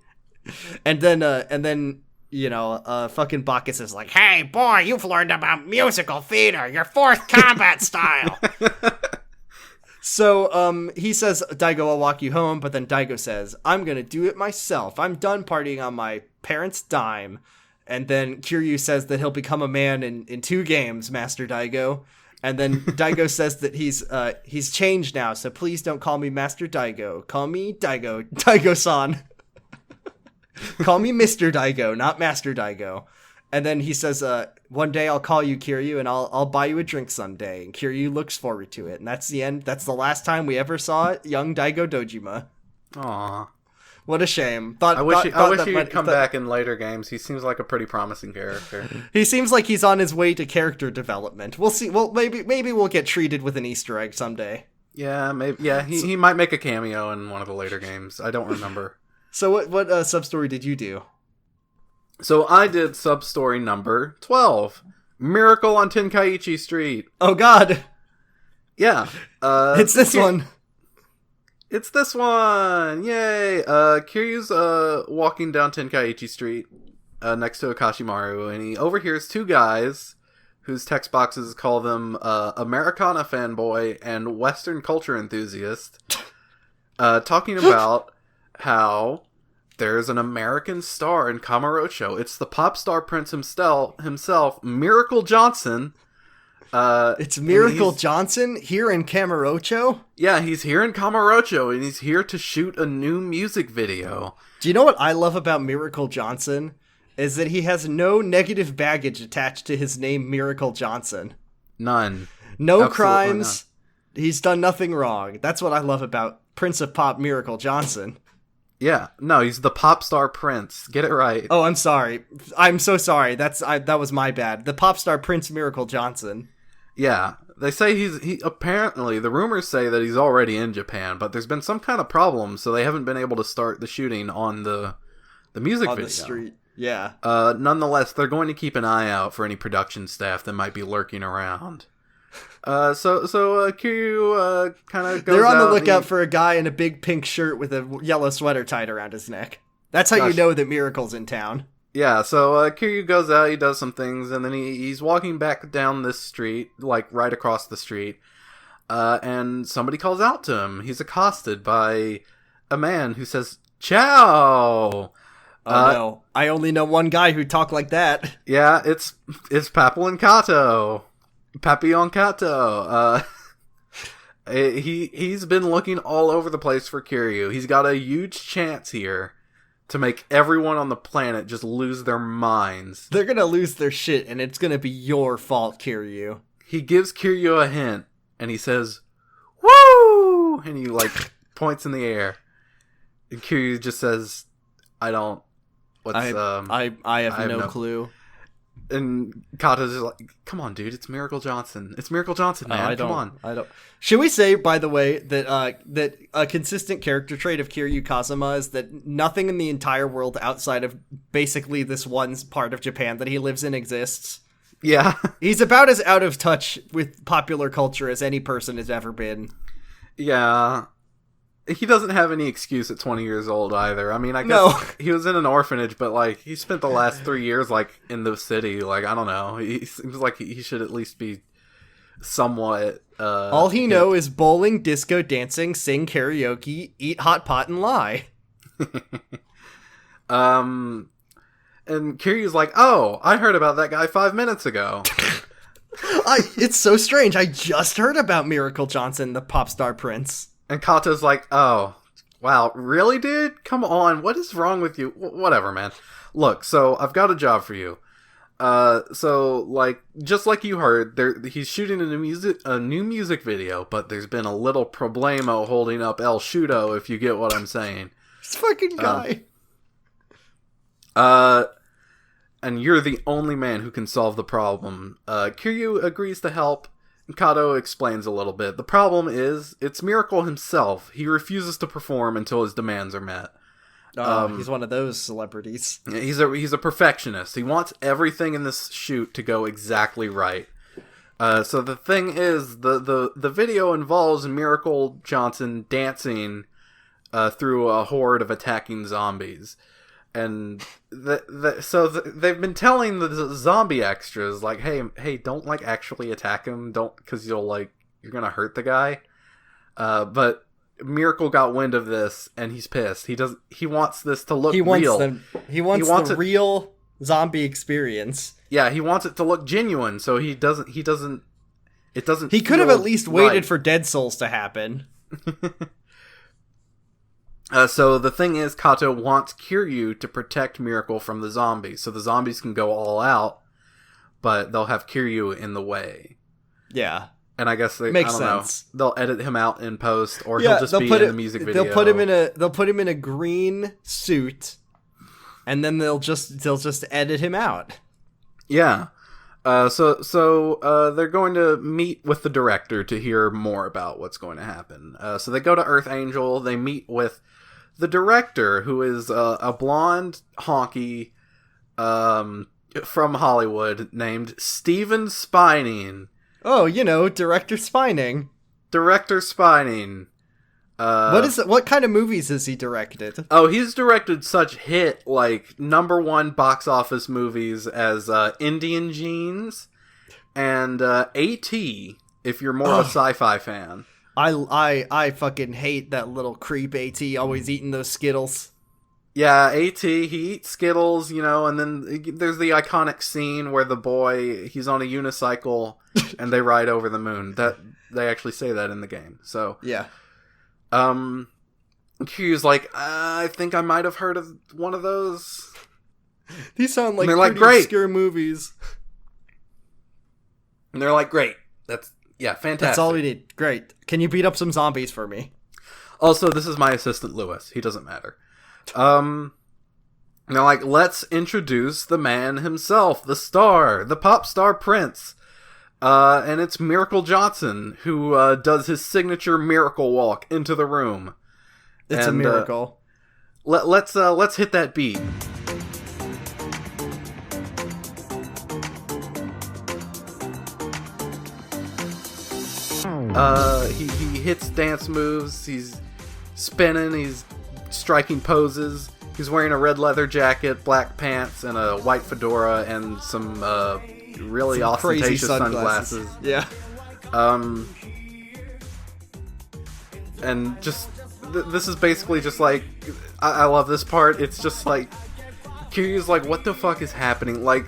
And then, fucking Bacchus is like, hey, boy, you've learned about musical theater, your fourth combat style. So he says, Daigo, I'll walk you home. But then Daigo says, I'm going to do it myself. I'm done partying on my parents' dime. And then Kiryu says that he'll become a man in 2 games, Master Daigo. And then Daigo says that he's changed now, so please don't call me Master Daigo. Call me Daigo. Daigo-san. Call me Mr. Daigo, not Master Daigo. And then he says, one day I'll call you, Kiryu, and I'll buy you a drink someday. And Kiryu looks forward to it. And that's the end. That's the last time we ever saw young Daigo Dojima. Aww. What a shame. I wish he would come back in later games. He seems like a pretty promising character. He seems like he's on his way to character development. We'll see. Well, maybe we'll get treated with an Easter egg someday. Yeah, maybe. Yeah, he might make a cameo in one of the later games. I don't remember. So what sub-story did you do? So I did sub-story number 12. Miracle on Tenkaichi Street. Oh, God. Yeah. It's this one. It's this one! Yay! Kiryu's walking down Tenkaichi Street next to Akashimaru, and he overhears 2 guys whose text boxes call them Americana fanboy and Western culture enthusiast talking about how there's an American star in Kamurocho. It's the pop star prince himself, Miracle Johnson. It's Miracle Johnson here in Kamurocho? Yeah, he's here in Kamurocho, and he's here to shoot a new music video. Do you know what I love about Miracle Johnson? Is that he has no negative baggage attached to his name, Miracle Johnson. None. No crimes. None. He's done nothing wrong. That's what I love about Prince of Pop Miracle Johnson. Yeah, no, he's the pop star prince. Get it right. Oh, I'm sorry. I'm so sorry. That was my bad. The pop star Prince Miracle Johnson. Yeah, they say he apparently, the rumors say that he's already in Japan, but there's been some kind of problem, so they haven't been able to start the shooting on the music video. On the street, yeah. Nonetheless, they're going to keep an eye out for any production staff that might be lurking around. So Kiryu kind of goes. They're on the out lookout for a guy in a big pink shirt with a yellow sweater tied around his neck. That's how you know that Miracle's in town. Yeah, so Kiryu goes out, he does some things, and then he's walking back down this street, like right across the street, and somebody calls out to him. He's accosted by a man who says, "Ciao!" Oh no, I only know one guy who talked like that. Yeah, it's Papillon Kato. Papillon Kato. He's been looking all over the place for Kiryu. He's got a huge chance here to make everyone on the planet just lose their minds. They're gonna lose their shit, and it's gonna be your fault, Kiryu. He gives Kiryu a hint, and he says, "Woo!" And he, like, points in the air. And Kiryu just says, I have no clue. And Kato's just like, come on, dude, it's Miracle Johnson. It's Miracle Johnson, man. Come on. I don't. Should we say, by the way, that that a consistent character trait of Kiryu Kazuma is that nothing in the entire world outside of basically this one part of Japan that he lives in exists? Yeah. He's about as out of touch with popular culture as any person has ever been. Yeah. He doesn't have any excuse at 20 years old either. I mean, I guess he was in an orphanage, but, like, he spent the last 3 years, like, in the city. Like, I don't know. He seems like he should at least be somewhat, all he know is bowling, disco, dancing, sing karaoke, eat hot pot, and lie. And Kiryu's like, oh, I heard about that guy 5 minutes ago. It's so strange. I just heard about Miracle Johnson, the pop star prince. And Kato's like, oh, wow, really, dude? Come on, what is wrong with you? Whatever, man. Look, so I've got a job for you. So, like, just like you heard, he's shooting a new music video, but there's been a little problemo holding up El Shudo, if you get what I'm saying. This fucking guy. And you're the only man who can solve the problem. Kiryu agrees to help. Kato explains a little bit. The problem is, it's Miracle himself. He refuses to perform until his demands are met. He's one of those celebrities. He's a perfectionist. He wants everything in this shoot to go exactly right. So the thing is, the video involves Miracle Johnson dancing through a horde of attacking zombies. And so they've been telling the zombie extras, like, hey, don't, like, actually attack him, don't, because you're gonna hurt the guy. But Miracle got wind of this, and he's pissed. He wants this to look real. He wants the real zombie experience. Yeah, he wants it to look genuine, so it doesn't. He could have at least waited for Dead Souls to happen. So the thing is, Kato wants Kiryu to protect Miracle from the zombies, so the zombies can go all out, but they'll have Kiryu in the way. Yeah. And I guess makes sense. They'll edit him out in post, or he'll just be in the music video. They'll put him in a green suit, and then they'll just edit him out. Yeah. So they're going to meet with the director to hear more about what's going to happen. So they go to Earth Angel. They meet with the director, who is a blonde honky from Hollywood named Steven Spining. Oh, Director Spining. Director Spining. What kind of movies has he directed? Oh, he's directed such hit, like, #1 box office movies as Indian Jeans and A.T., if you're more of a sci-fi fan. I fucking hate that little creep A.T. always eating those Skittles. Yeah, AT, he eats Skittles, and then there's the iconic scene where the boy, he's on a unicycle and they ride over the moon. That they actually say that in the game. So yeah. Kiryu's like, I think I might have heard of one of those. These sound like pretty great obscure movies. And they're like, great. Fantastic. That's all we need. Great. Can you beat up some zombies for me? Also, this is my assistant Lewis. He doesn't matter. They're like, let's introduce the man himself, the star, the pop star prince. And it's Miracle Johnson, who does his signature miracle walk into the room. It's a miracle. Let's hit that beat. He hits dance moves, he's spinning, he's striking poses, he's wearing a red leather jacket, black pants, and a white fedora, and some really some ostentatious sunglasses. Yeah. And just, this is basically just like, I love this part, it's just like, Kiryu's like, what the fuck is happening? Like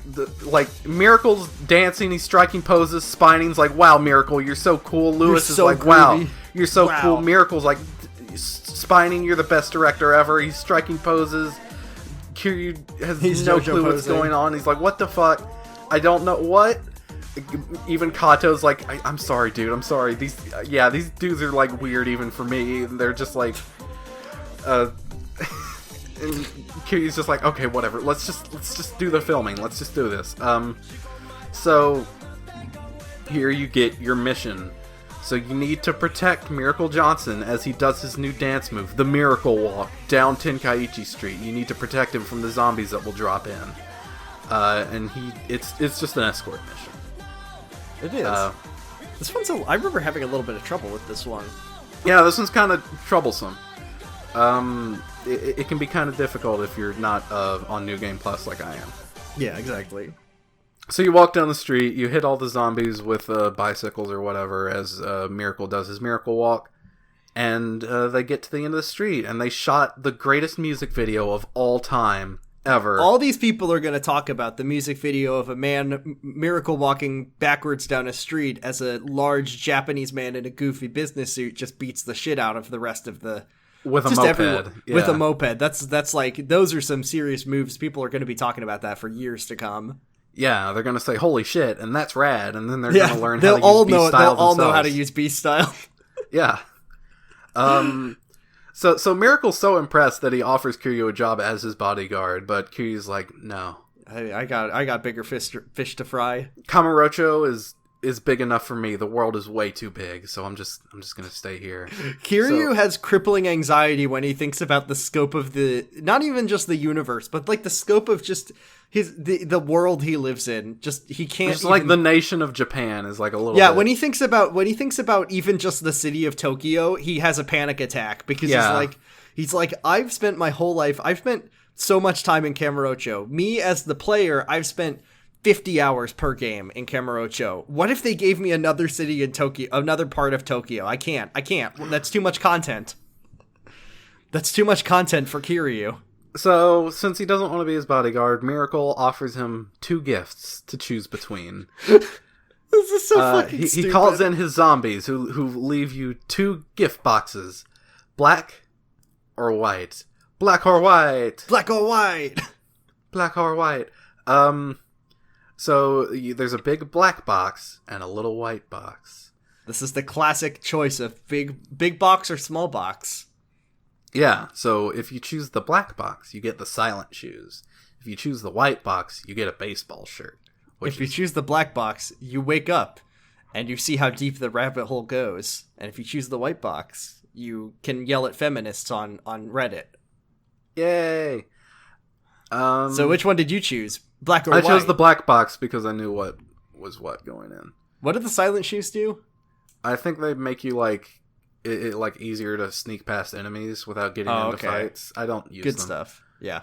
Miracle's dancing, he's striking poses, Spining's like, wow, Miracle, you're so cool. Lewis is like, wow, you're so cool. Miracle's like, Spining, you're the best director ever. He's striking poses. Kiryu has no clue what's going on. He's like, what the fuck? I don't know what. Even Kato's like, I'm sorry, dude. I'm sorry. These dudes are like weird even for me. They're just like, and Kiryu's just like, okay, whatever. Let's just do the filming. Let's just do this. So here you get your mission. So you need to protect Miracle Johnson as he does his new dance move, the Miracle Walk, down Tenkaichi Street. You need to protect him from the zombies that will drop in. And it's just an escort mission. It is. This one's I remember having a little bit of trouble with this one. Yeah, this one's kind of troublesome. It can be kind of difficult if you're not on New Game Plus like I am. Yeah, exactly. So you walk down the street, you hit all the zombies with bicycles or whatever as Miracle does his miracle walk, and they get to the end of the street, and they shot the greatest music video of all time ever. All these people are going to talk about the music video of a man miracle walking backwards down a street as a large Japanese man in a goofy business suit just beats the shit out of the rest of the... With a moped. Yeah. With a moped. That's like, those are some serious moves. People are going to be talking about that for years to come. Yeah, they're going to say, holy shit, and that's rad, and then they're going to learn how to use beast style They'll all know how to use beast style. Yeah. So Miracle's so impressed that he offers Kiryu a job as his bodyguard, but Kiryu's like, no. I got bigger fish to fry. Kamurocho is big enough for me. The world is way too big, so I'm just going to stay here. Kiryu has crippling anxiety when he thinks about the scope of not even just the universe, but like the scope of just the world he lives in. Just he can't. Just like the nation of Japan is like a little. Yeah, bit. when he thinks about even just the city of Tokyo, he has a panic attack because he's like I've spent my whole life. I've spent so much time in Kamurocho. Me as the player, I've spent 50 hours per game in Kamurocho. What if they gave me another city in Tokyo, another part of Tokyo? I can't. That's too much content. That's too much content for Kiryu. So, since he doesn't want to be his bodyguard, Miracle offers him 2 gifts to choose between. This is so fucking stupid. He calls in his zombies, who leave you 2 gift boxes. Black or white. Black or white. Black or white. Black or white. So, there's a big black box and a little white box. This is the classic choice of big box or small box. Yeah, so if you choose the black box, you get the silent shoes. If you choose the white box, you get a baseball shirt. If you choose the black box, you wake up and you see how deep the rabbit hole goes. And if you choose the white box, you can yell at feminists on Reddit. Yay! So which one did you choose? Black or white? I chose the black box because I knew what was what going in. What did the silent shoes do? I think they make you it like easier to sneak past enemies without getting into fights. I don't use them. Good stuff. Yeah.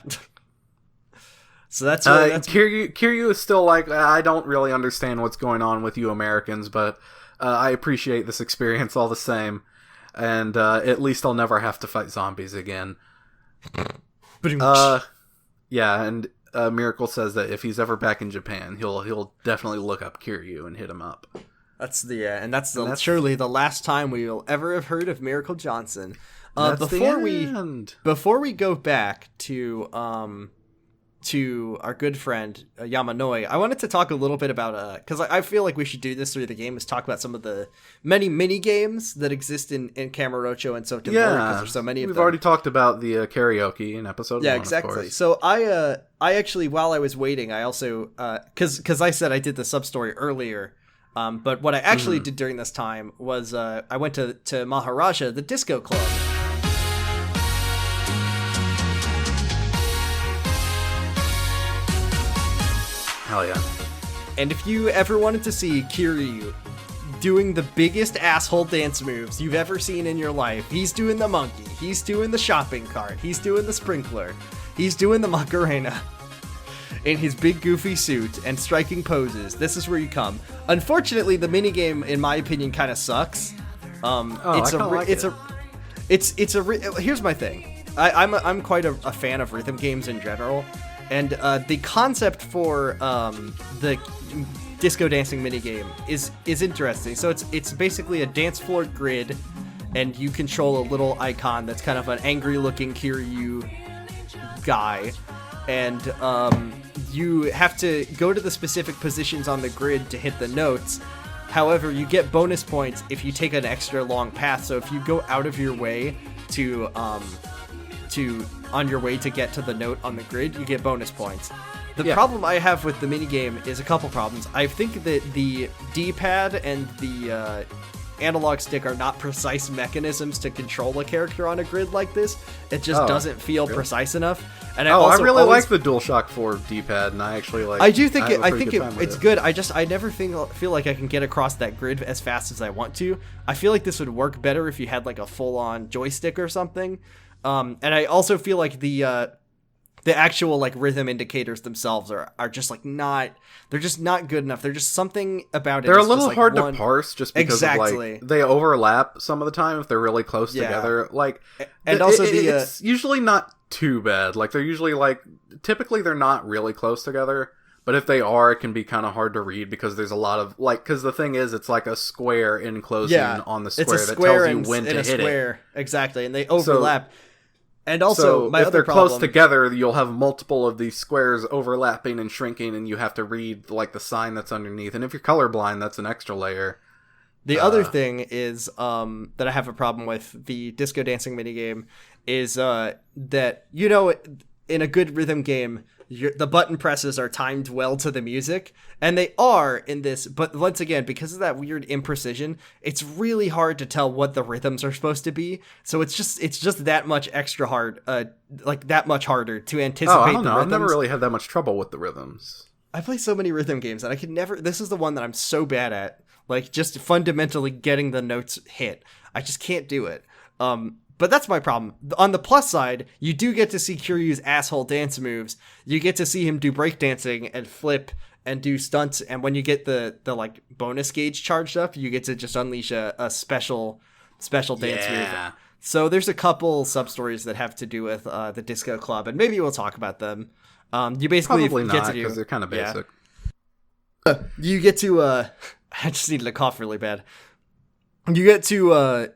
So that's Kiryu is still like, I don't really understand what's going on with you Americans, but I appreciate this experience all the same, and at least I'll never have to fight zombies again. Yeah, and Miracle says that if he's ever back in Japan, he'll definitely look up Kiryu and hit him up. That's surely the last time we will ever have heard of Miracle Johnson. Before we go back to our good friend Yamanoi, I wanted to talk a little bit about because I feel like we should do this through the game, is talk about some of the many mini games that exist in Kamurocho and Sotenbori, because there's so many of them. We've already talked about the karaoke in episode 1, exactly. Of course. So I actually, while I was waiting, I also because I said I did the sub story earlier. But what I actually did during this time was I went to Maharaja, the disco club. Hell yeah. And if you ever wanted to see Kiryu doing the biggest asshole dance moves you've ever seen in your life, he's doing the monkey, he's doing the shopping cart, he's doing the sprinkler, he's doing the Macarena in his big goofy suit and striking poses, this is where you come. Unfortunately, the minigame, in my opinion, kind of sucks. Here's my thing. I'm quite a fan of rhythm games in general. And the concept for the disco dancing minigame is interesting. So it's basically a dance floor grid, and you control a little icon that's kind of an angry-looking Kiryu guy. And you have to go to the specific positions on the grid to hit the notes. However, you get bonus points if you take an extra long path. So if you go out of your way to on your way to get to the note on the grid, you get bonus points. The problem I have with the minigame is a couple problems. I think that the D-pad and the analog stick are not precise mechanisms to control a character on a grid like this. It just doesn't feel precise enough. And I really like the DualShock 4 D-pad, and I actually like. I do think it's good. I never feel like I can get across that grid as fast as I want to. I feel like this would work better if you had like a full-on joystick or something. And I also feel like the actual like rhythm indicators themselves are just like they're just not good enough. They're just something about it. They're a little hard to parse just because of, like, they overlap some of the time if they're really close together. Like, and also it's usually not too bad. Like, they're usually like, typically they're not really close together. But if they are, it can be kind of hard to read because there's a lot of, like, because the thing is, it's like a square enclosing on the square that tells you when to hit it. Exactly, and they overlap. And also, if they're close together, you'll have multiple of these squares overlapping and shrinking, and you have to read like the sign that's underneath. And if you're colorblind, that's an extra layer. The other thing is that I have a problem with the disco dancing minigame is that, you know, in a good rhythm game, the button presses are timed well to the music, and they are in this, but once again, because of that weird imprecision, it's really hard to tell what the rhythms are supposed to be. So it's just that much extra hard, like that much harder to anticipate. I don't know. I've never really had that much trouble with the rhythms. I play so many rhythm games, and I can never. This is the one that I'm so bad at, like just fundamentally getting the notes hit. I just can't do it. But that's my problem. On the plus side, you do get to see Kiryu's asshole dance moves. You get to see him do breakdancing and flip and do stunts. And when you get the like bonus gauge charged up, you get to just unleash a special dance move. So there's a couple sub stories that have to do with the disco club, and maybe we'll talk about them. You basically probably get not, to do because they're kind of basic. You get to I just needed to cough really bad. You get to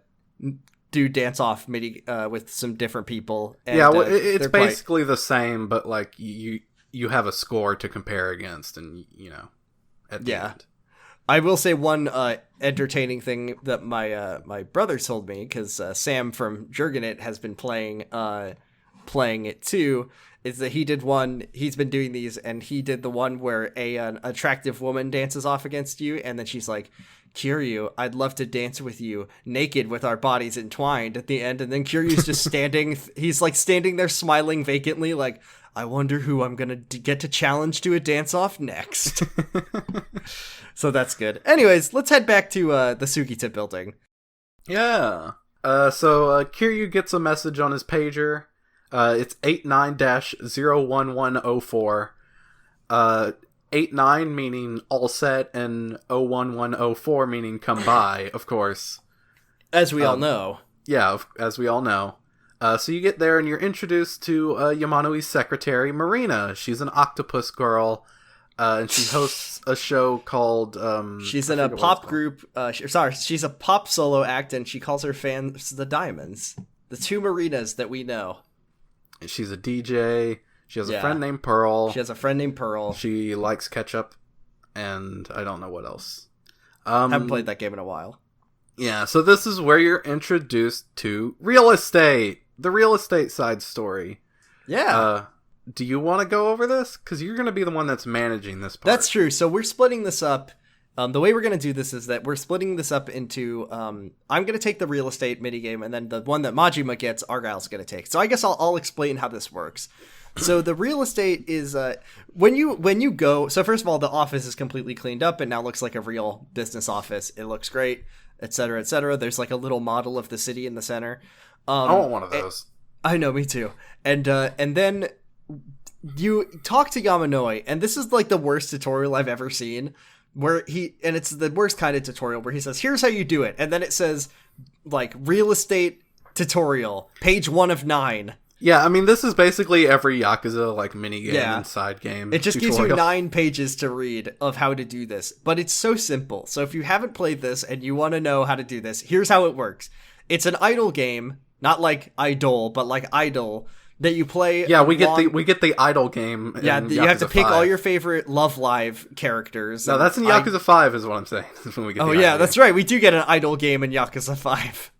do dance off MIDI with some different people. And, it's basically the same, but like you have a score to compare against, and you know, at the end. I will say one entertaining thing that my brother told me, because Sam from Jurgenit has been playing it too, is that he's been doing these, and he did the one where an attractive woman dances off against you, and then she's like, Kiryu, I'd love to dance with you naked with our bodies entwined at the end. And then Kiryu's just he's like standing there smiling vacantly, like, I wonder who I'm going to get to challenge to a dance off next. So that's good. Anyways, let's head back to the Sugita building. Yeah. So Kiryu gets a message on his pager. It's 89-01104. 89 meaning all set, and 01104 meaning come by, of course. As we all know. Yeah, as we all know. So you get there and you're introduced to Yamanui's secretary, Marina. She's an octopus girl, and she hosts a show called... she's in a pop group. She's a pop solo act, and she calls her fans the Diamonds. The two Marinas that we know. She's a DJ. She has a friend named Pearl. She likes ketchup, and I don't know what else. Haven't played that game in a while. Yeah, so this is where you're introduced to real estate. The real estate side story. Yeah. Do you want to go over this? Because you're going to be the one that's managing this part. That's true. So we're splitting this up. The way we're going to do this is that we're splitting this up into... I'm going to take the real estate minigame, and then the one that Majima gets, Argyle's going to take. So I guess I'll explain how this works. So the real estate is... when you go... So first of all, the office is completely cleaned up and now looks like a real business office. It looks great, etc., etc. There's like a little model of the city in the center. I want one of those. I know, me too. And then you talk to Yamanoi, and this is like the worst tutorial I've ever seen, and it's the worst kind of tutorial where he says, here's how you do it. And then it says like real estate tutorial, page 1 of 9. Yeah, I mean, this is basically every Yakuza like minigame and side game. It just gives you 9 pages to read of how to do this, but it's so simple. So if you haven't played this and you want to know how to do this, here's how it works. It's an idle game. Not like Idol, but like Idol that you play. Yeah, we get the Idol game. Yeah, you have to pick 5. all your favorite Love Live characters. No, that's in Yakuza 5 is what I'm saying. When we get that's right. We do get an Idol game in Yakuza 5.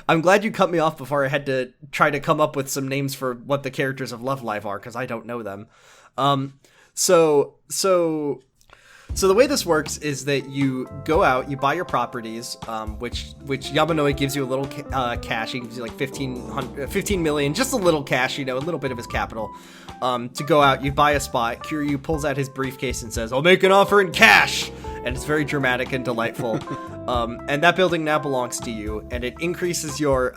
I'm glad you cut me off before I had to try to come up with some names for what the characters of Love Live are, because I don't know them. So the way this works is that you go out, you buy your properties, which Yamanoi gives you a little cash. He gives you like 15 million, just a little cash, a little bit of his capital, to go out. You buy a spot. Kiryu pulls out his briefcase and says, "I'll make an offer in cash," and it's very dramatic and delightful. And that building now belongs to you, and it increases your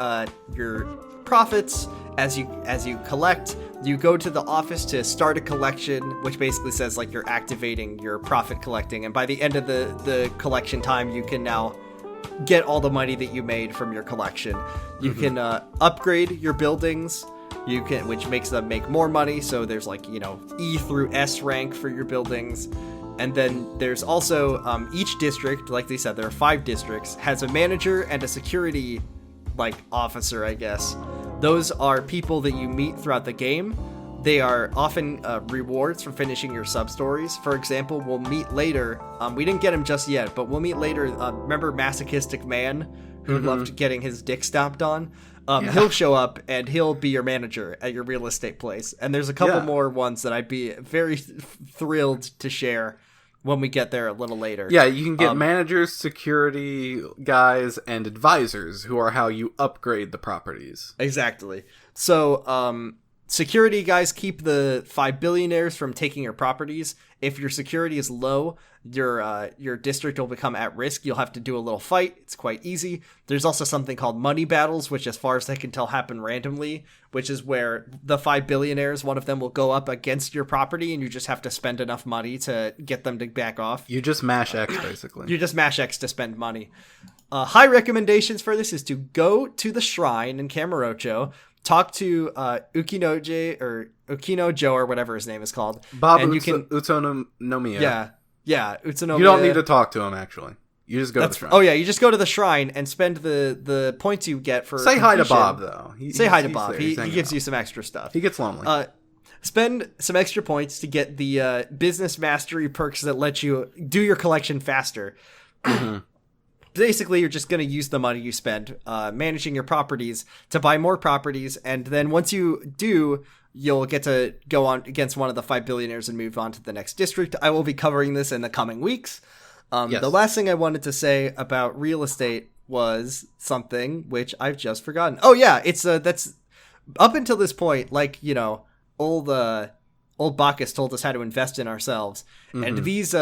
profits as you collect. You go to the office to start a collection, which basically says like you're activating your profit collecting, and by the end of the collection time, you can now get all the money that you made from your collection. You can upgrade your buildings, which makes them make more money. So there's like E through S rank for your buildings, and then there's also each district, like they said, there are 5 districts, has a manager and a security officer, I guess. Those are people that you meet throughout the game. They are often rewards for finishing your sub-stories. For example, we'll meet later. We didn't get him just yet, but we'll meet later. Remember Masochistic Man, who loved getting his dick stomped on? He'll show up, and he'll be your manager at your real estate place. And there's a couple more ones that I'd be very thrilled to share when we get there a little later. Yeah, you can get managers, security guys, and advisors, who are how you upgrade the properties. Exactly. So, security guys keep the 5 billionaires from taking your properties. If your security is low, your district will become at risk. You'll have to do a little fight. It's quite easy. There's also something called money battles, which as far as I can tell happen randomly, which is where the 5 billionaires, one of them will go up against your property, and you just have to spend enough money to get them to back off. You just mash X, basically. You just mash X to spend money. High recommendations for this is to go to the shrine in Kamurocho, talk to Ukinojo or whatever his name is called. Bob Utsunomiya. Yeah, Utsunomiya. You don't need to talk to him, actually. You just go to the shrine. Oh, yeah, you just go to the shrine and spend the points you get for Say completion. hi to Bob, though. Say hi to Bob. He gives you some extra stuff. He gets lonely. Spend some extra points to get the business mastery perks that let you do your collection faster. Mm-hmm. Basically, you're just going to use the money you spend managing your properties to buy more properties, and then once you do, you'll get to go on against one of the 5 billionaires and move on to the next district. I will be covering this in the coming weeks. Yes. The last thing I wanted to say about real estate was something which I've just forgotten. Oh yeah, it's that's up until this point, old Bacchus told us how to invest in ourselves, and these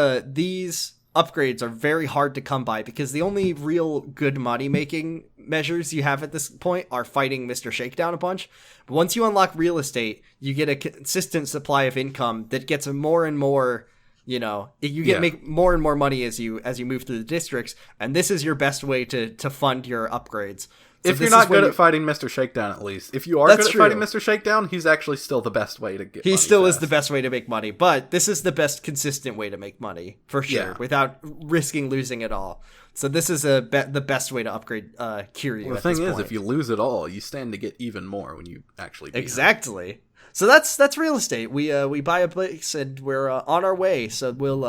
upgrades are very hard to come by because the only real good money making measures you have at this point are fighting Mr. Shakedown a bunch. But once you unlock real estate, you get a consistent supply of income that gets more and more, make more and more money as you move through the districts, and this is your best way to fund your upgrades. if you're not good at fighting Mr. Shakedown, at least. If you are good at fighting Mr. Shakedown, he's actually still the best way to get money. He still is the best way to make money, but this is the best consistent way to make money, for sure, without risking losing it all. So this is the best way to upgrade Kiryu. Well, the thing is, if you lose it all, you stand to get even more when you actually beat exactly. Him. So that's real estate. We buy a place and we're on our way. So we'll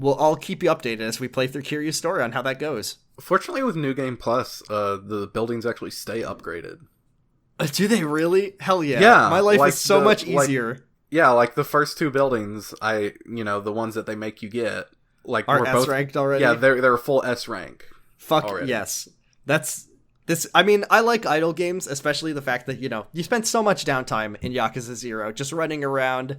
all keep you updated as we play through Kiryu's story on how that goes. Fortunately, with New Game Plus, the buildings actually stay upgraded. Do they really? Hell yeah! Yeah, my life is so much easier. Like the first two buildings, the ones that they make you get, like are S ranked already. Yeah, they're a full S rank. Fuck already. Yes, that's this. I mean, I like idle games, especially the fact that you spend so much downtime in Yakuza 0, just running around,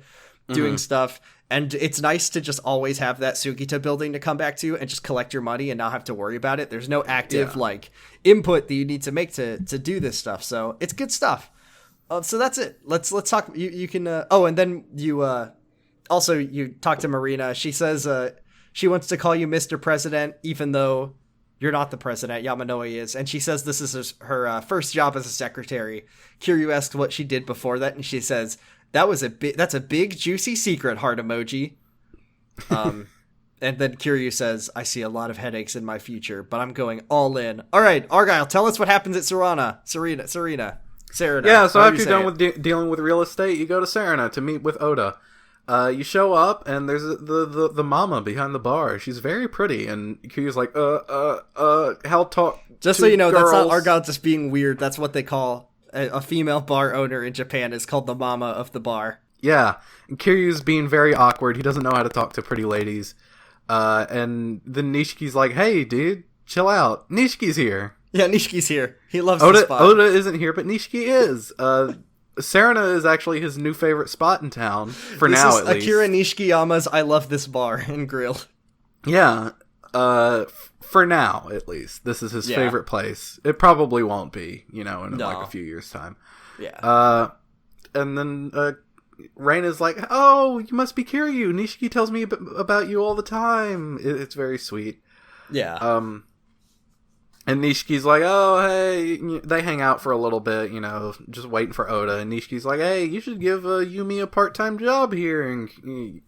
doing stuff. And it's nice to just always have that Sugita building to come back to and just collect your money and not have to worry about it. There's no active input that you need to make to do this stuff. So it's good stuff. So that's it. Let's talk. You can. And then you also you talk to Marina. She says she wants to call you Mr. President, even though you're not the president. Yamanoi is, and she says this is her first job as a secretary. Kiryu asks what she did before that, and she says. That's a big juicy secret, heart emoji. And then Kiryu says, I see a lot of headaches in my future, but I'm going all in. All right, Argyle, tell us what happens at Serena. Yeah, so after you're done with dealing with real estate, you go to Serena to meet with Oda. You show up, and there's the mama behind the bar. She's very pretty, and Kiryu's like, how talk just so you know, girls. That's not Argyle just being weird. That's what they call a female bar owner in Japan is called the mama of the bar. Yeah, and Kiryu's being very awkward. He doesn't know how to talk to pretty ladies. And then Nishiki's like, hey, dude, chill out. Nishiki's here. Yeah, Nishiki's here. He loves the spot. Oda isn't here, but Nishiki is. Serena is actually his new favorite spot in town, for now at least. Akira Nishikiyama's I Love This Bar and Grill. Yeah, for now, at least. This is his favorite place. It probably won't be, in like a few years' time. Yeah. And then Reina's like, oh, you must be Kiryu. Nishiki tells me about you all the time. It's very sweet. Yeah. And Nishiki's like, oh, hey, they hang out for a little bit, just waiting for Oda. And Nishiki's like, hey, you should give Yumi a part-time job here. And, Yumi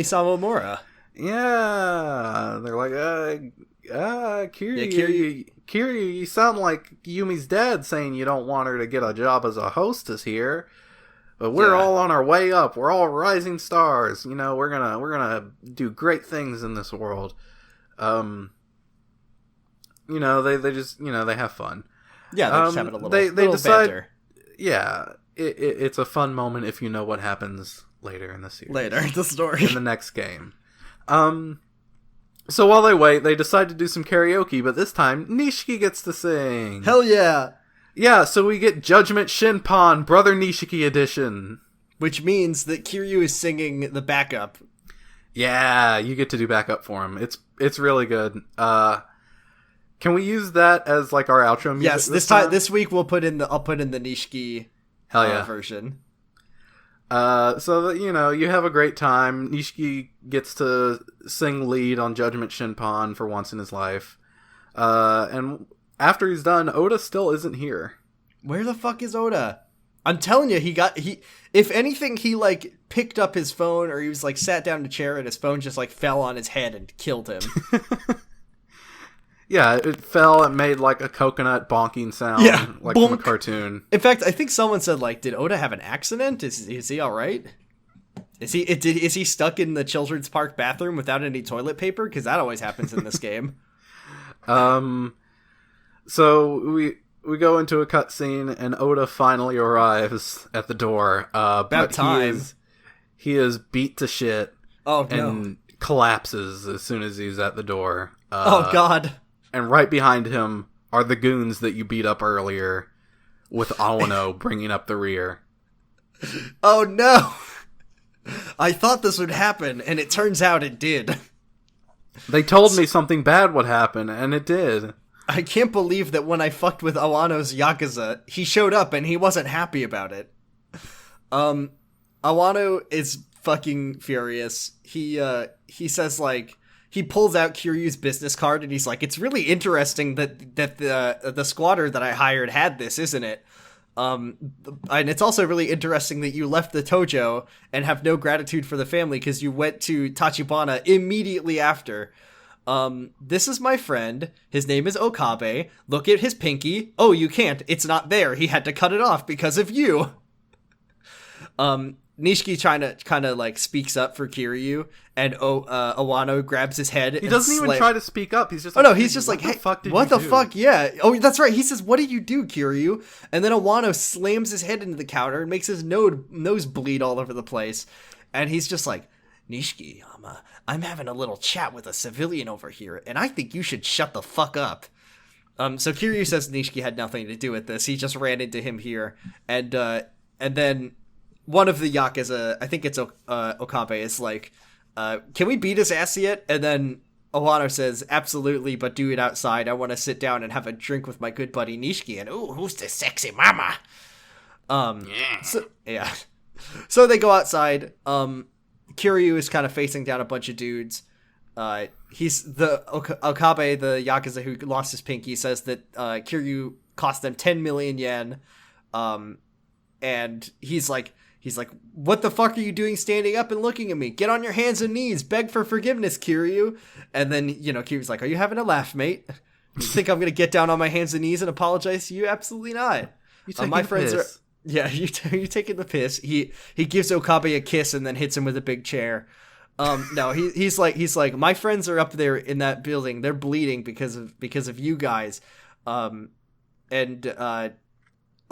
Sawamura. Yeah. They're like, Kiryu, yeah, Kiryu, you sound like Yumi's dad saying you don't want her to get a job as a hostess here. But we're all on our way up. We're all rising stars. We're gonna do great things in this world. They just they have fun. Yeah, they're just having a little. They little decide. Banter. Yeah, it's a fun moment if you know what happens later in the series. Later in the story. In the next game. So while they wait, they decide to do some karaoke, but this time Nishiki gets to sing. Hell yeah! Yeah, so we get Judgment Shinpan Brother Nishiki edition. Which means that Kiryu is singing the backup. Yeah, you get to do backup for him. It's really good. Can we use that as like our outro music? Yes, this week I'll put in the Nishiki version. So that you have a great time. Nishiki gets to sing lead on Judgment Shinpan for once in his life. And after he's done, Oda still isn't here. Where the fuck is Oda? I'm telling you, if anything, he like picked up his phone or he was like sat down in a chair and his phone just like fell on his head and killed him. Yeah, it fell and made like a coconut bonking sound, like bonk. From a cartoon. In fact, I think someone said like, did Oda have an accident? Is he all right? Is he stuck in the children's park bathroom without any toilet paper? Because that always happens in this game. So we go into a cutscene, and Oda finally arrives at the door. About time. He is beat to shit. Oh, no. And collapses as soon as he's at the door. Oh, God. And right behind him are the goons that you beat up earlier, with Awano bringing up the rear. Oh, no. I thought this would happen, and it turns out it did. They told me something bad would happen, and it did. I can't believe that when I fucked with Awano's Yakuza, he showed up and he wasn't happy about it. Awano is fucking furious. He says like, he pulls out Kiryu's business card and he's like, "It's really interesting that the squatter that I hired had this, isn't it? And it's also really interesting that you left the Tojo and have no gratitude for the family because you went to Tachibana immediately after. This is my friend. His name is Okabe. Look at his pinky. Oh, you can't. It's not there. He had to cut it off because of you." Nishiki kind of like speaks up for Kiryu, and Owano grabs his head. He doesn't even try to speak up. He's just like, oh no, he's just like, hey, what the do? Fuck? Yeah. Oh, that's right. He says, "What did you do, Kiryu?" And then Owano slams his head into the counter and makes his nose bleed all over the place. And he's just like, "Nishiki, I'm having a little chat with a civilian over here, and I think you should shut the fuck up." So Kiryu says Nishiki had nothing to do with this. He just ran into him here, and then one of the Yakuza, I think it's Okabe, is like, "Can we beat his ass yet?" And then Owano says, "Absolutely, but do it outside. I want to sit down and have a drink with my good buddy Nishiki." And ooh, who's the sexy mama? Yeah. So they go outside. Kiryu is kind of facing down a bunch of dudes. He's the Okabe, the Yakuza who lost his pinky, says that Kiryu cost them 10 million yen. And he's like, "What the fuck are you doing standing up and looking at me? Get on your hands and knees. Beg for forgiveness, Kiryu." And then, Kiryu's like, "Are you having a laugh, mate? You think I'm going to get down on my hands and knees and apologize to you? Absolutely not. My friends are..." Yeah, you taking the piss. He gives Okabe a kiss and then hits him with a big chair. No, he's like, "My friends are up there in that building. They're bleeding because of you guys."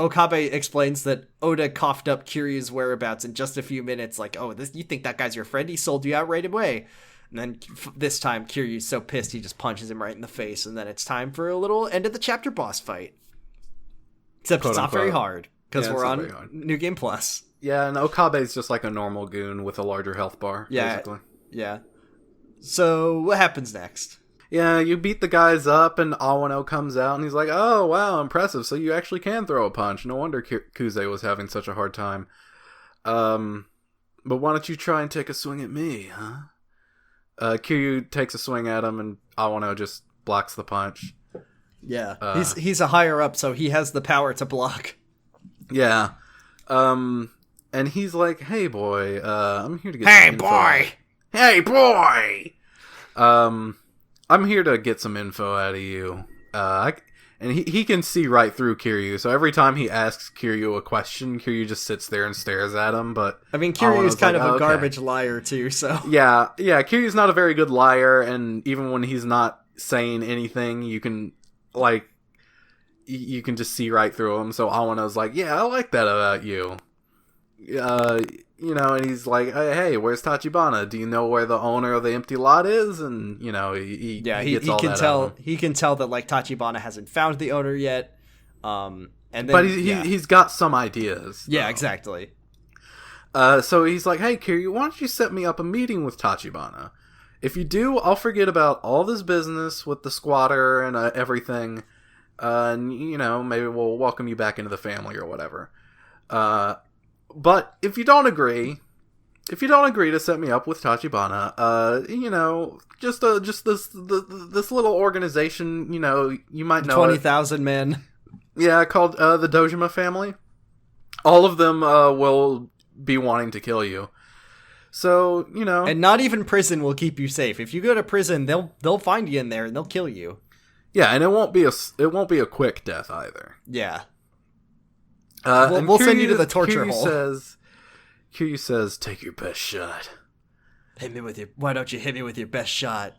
Okabe explains that Oda coughed up Kiryu's whereabouts in just a few minutes, like, "Oh, you think that guy's your friend? He sold you out right away." And then this time, Kiryu's so pissed he just punches him right in the face, and then it's time for a little end of the chapter boss fight. Except it's not very hard, because we're on New Game Plus. Yeah, and Okabe's just like a normal goon with a larger health bar, basically. Yeah. So, what happens next? Yeah, you beat the guys up, and Awano comes out, and he's like, "Oh, wow, impressive. So you actually can throw a punch. No wonder Kuze was having such a hard time. But why don't you try and take a swing at me, huh?" Kiryu takes a swing at him, and Awano just blocks the punch. Yeah, he's a higher up, so he has the power to block. Yeah. And he's like, "Hey, boy, I'm here to get some info. Hey, boy! I'm here to get some info out of you." And he can see right through Kiryu, so every time he asks Kiryu a question, Kiryu just sits there and stares at him, but... I mean, Kiryu's kind of a garbage liar, too, so... Yeah, Kiryu's not a very good liar, and even when he's not saying anything, you can, like... You can just see right through him, so Awano's like, "Yeah, I like that about you." And he's like, "Hey, where's Tachibana? Do you know where the owner of the empty lot is?" And, he gets all can that tell. out of him. He can tell that, like, Tachibana hasn't found the owner yet. And then, but he's got some ideas. Yeah, though. Exactly. So he's like, "Hey, Kiryu, why don't you set me up a meeting with Tachibana? If you do, I'll forget about all this business with the squatter and everything. And, maybe we'll welcome you back into the family or whatever. But if you don't agree to set me up with Tachibana, just this little organization, you might know 20,000 men. Yeah, called the Dojima family. All of them will be wanting to kill you. So, and not even prison will keep you safe. If you go to prison, they'll find you in there and they'll kill you. Yeah, and it won't be a quick death either. Yeah. We'll send you to the torture hole. Kiryu says, "Take your best shot. Why don't you hit me with your best shot?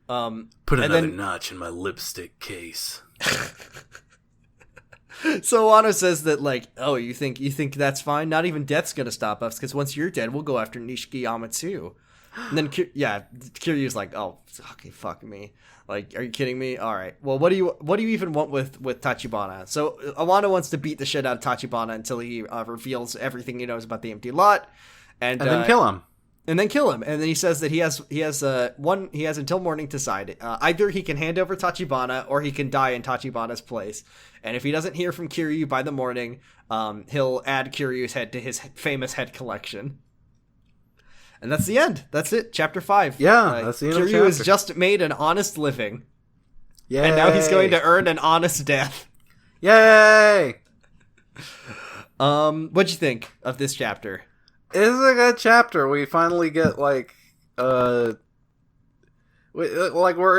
Put another notch in my lipstick case." So Wano says that, like, "Oh, you think that's fine? Not even death's gonna stop us, because once you're dead, we'll go after Nishiki too." And then Kiryu's like, "Oh, okay, fuck me. Like, are you kidding me? All right. Well, what do you even want with Tachibana?" So Awano wants to beat the shit out of Tachibana until he reveals everything he knows about the empty lot, and then kill him. And then he says that he has until morning to decide. Either he can hand over Tachibana or he can die in Tachibana's place. And if he doesn't hear from Kiryu by the morning, he'll add Kiryu's head to his famous head collection. And that's the end. That's it. Chapter 5. Yeah, that's the end of the Kiryu chapter. has just made an honest living. Yay. And now he's going to earn an honest death. Yay! What'd you think of this chapter? It's a good chapter. We finally get, like, we're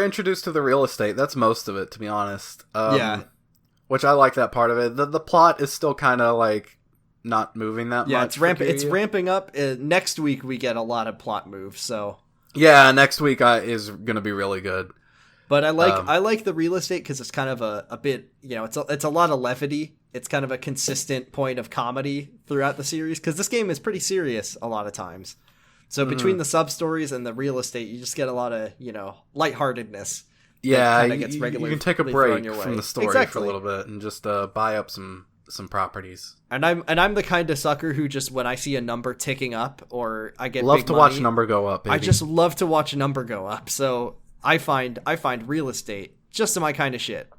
introduced to the real estate. That's most of it, to be honest. Yeah. Which I like that part of it. The plot is still kind of, like, not moving that much. Yeah, it's ramping up. Next week we get a lot of plot moves, so... Yeah, next week is going to be really good. But I like the real estate because it's kind of a bit, it's a lot of levity. It's kind of a consistent point of comedy throughout the series because this game is pretty serious a lot of times. So between the sub-stories and the real estate, you just get a lot of, lightheartedness. Yeah, you can take a break from the story for a little bit and just buy up some properties. And I'm the kind of sucker who just, when I see a number ticking up or I get love big to money, watch a number go up, baby. I just love to watch a number go up. So I find real estate just my kind of shit.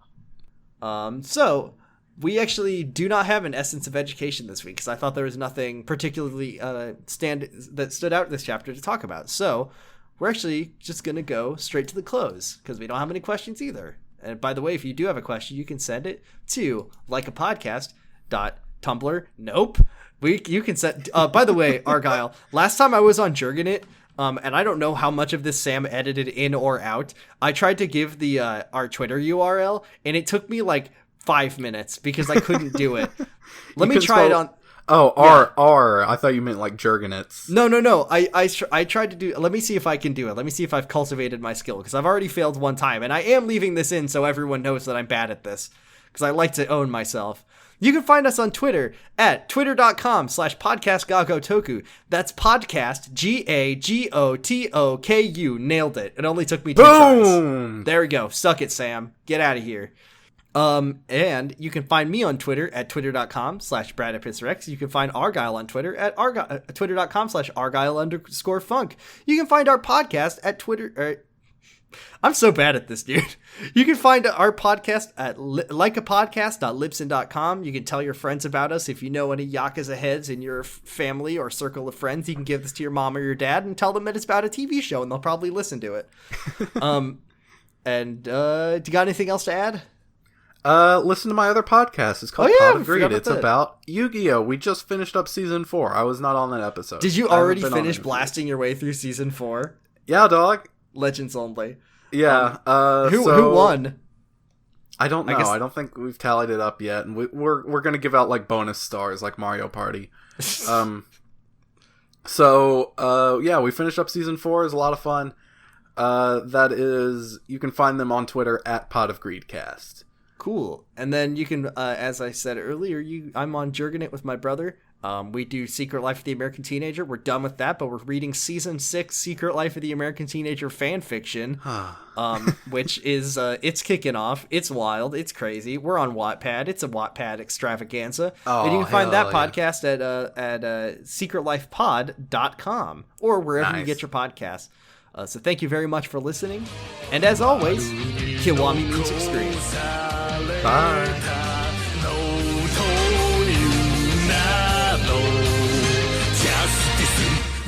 So we actually do not have an essence of education this week because I thought there was nothing particularly that stood out in this chapter to talk about. So we're actually just going to go straight to the close because we don't have any questions either. And by the way, if you do have a question, you can send it to likeapodcast.tumblr. Nope. You can send... by the way, Argyle, last time I was on Jurgenit, and I don't know how much of this Sam edited in or out, I tried to give the our Twitter URL, and it took me like 5 minutes because I couldn't do it. Let me try it on... Oh, R. I thought you meant like Jurgenits. No. I tried to do... Let me see if I can do it. Let me see if I've cultivated my skill, because I've already failed one time, and I am leaving this in so everyone knows that I'm bad at this, because I like to own myself. You can find us on Twitter at twitter.com/podcastgagotoku. That's podcast, GAGOTOKU. Nailed it. It only took me 2 tries. There we go. Suck it, Sam. Get out of here. And you can find me on Twitter at twitter.com/BradApisRex. You can find Argyle on Twitter at twitter.com/Argyle_funk. You can find our podcast at Twitter... I'm so bad at this, dude. You can find our podcast at likeapodcast.libsyn.com. You can tell your friends about us. If you know any Yakuza heads in your family or circle of friends, you can give this to your mom or your dad and tell them that it's about a TV show, and they'll probably listen to it. Do you got anything else to add? Listen to my other podcast. It's called Pot of Greed. It's about Yu-Gi-Oh! We just finished up season 4. I was not on that episode. Did you already finish blasting your way through season 4? Yeah, dog. Legends only. Yeah. Who won? I don't know. I don't think we've tallied it up yet, and we're gonna give out like bonus stars like Mario Party. Yeah, we finished up season 4. It was a lot of fun. You can find them on Twitter at Pot of Greedcast. Cool. And then you can, as I said earlier, I'm on Jurgenit with my brother. We do Secret Life of the American Teenager. We're done with that, but we're reading Season 6 Secret Life of the American Teenager fan fiction, which is, it's kicking off. It's wild. It's crazy. We're on Wattpad. It's a Wattpad extravaganza. And you can find that podcast at secretlifepod.com or wherever you get your podcasts. So thank you very much for listening. And as always, Kiwami means extreme. Bye.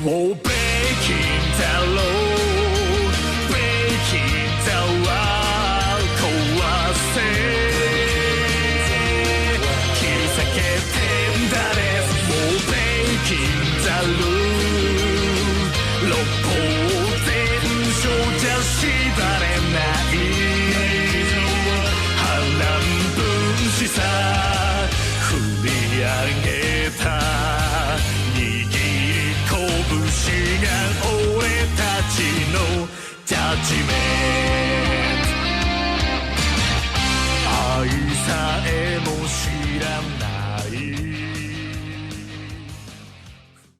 Oh, breaking the law, breaking the wall, 壊せ切り裂けてんだですもう breaking the rule 六法全書じゃ縛れない波乱分子さ振り上げたが俺たちのジャッジメント愛さえも知らない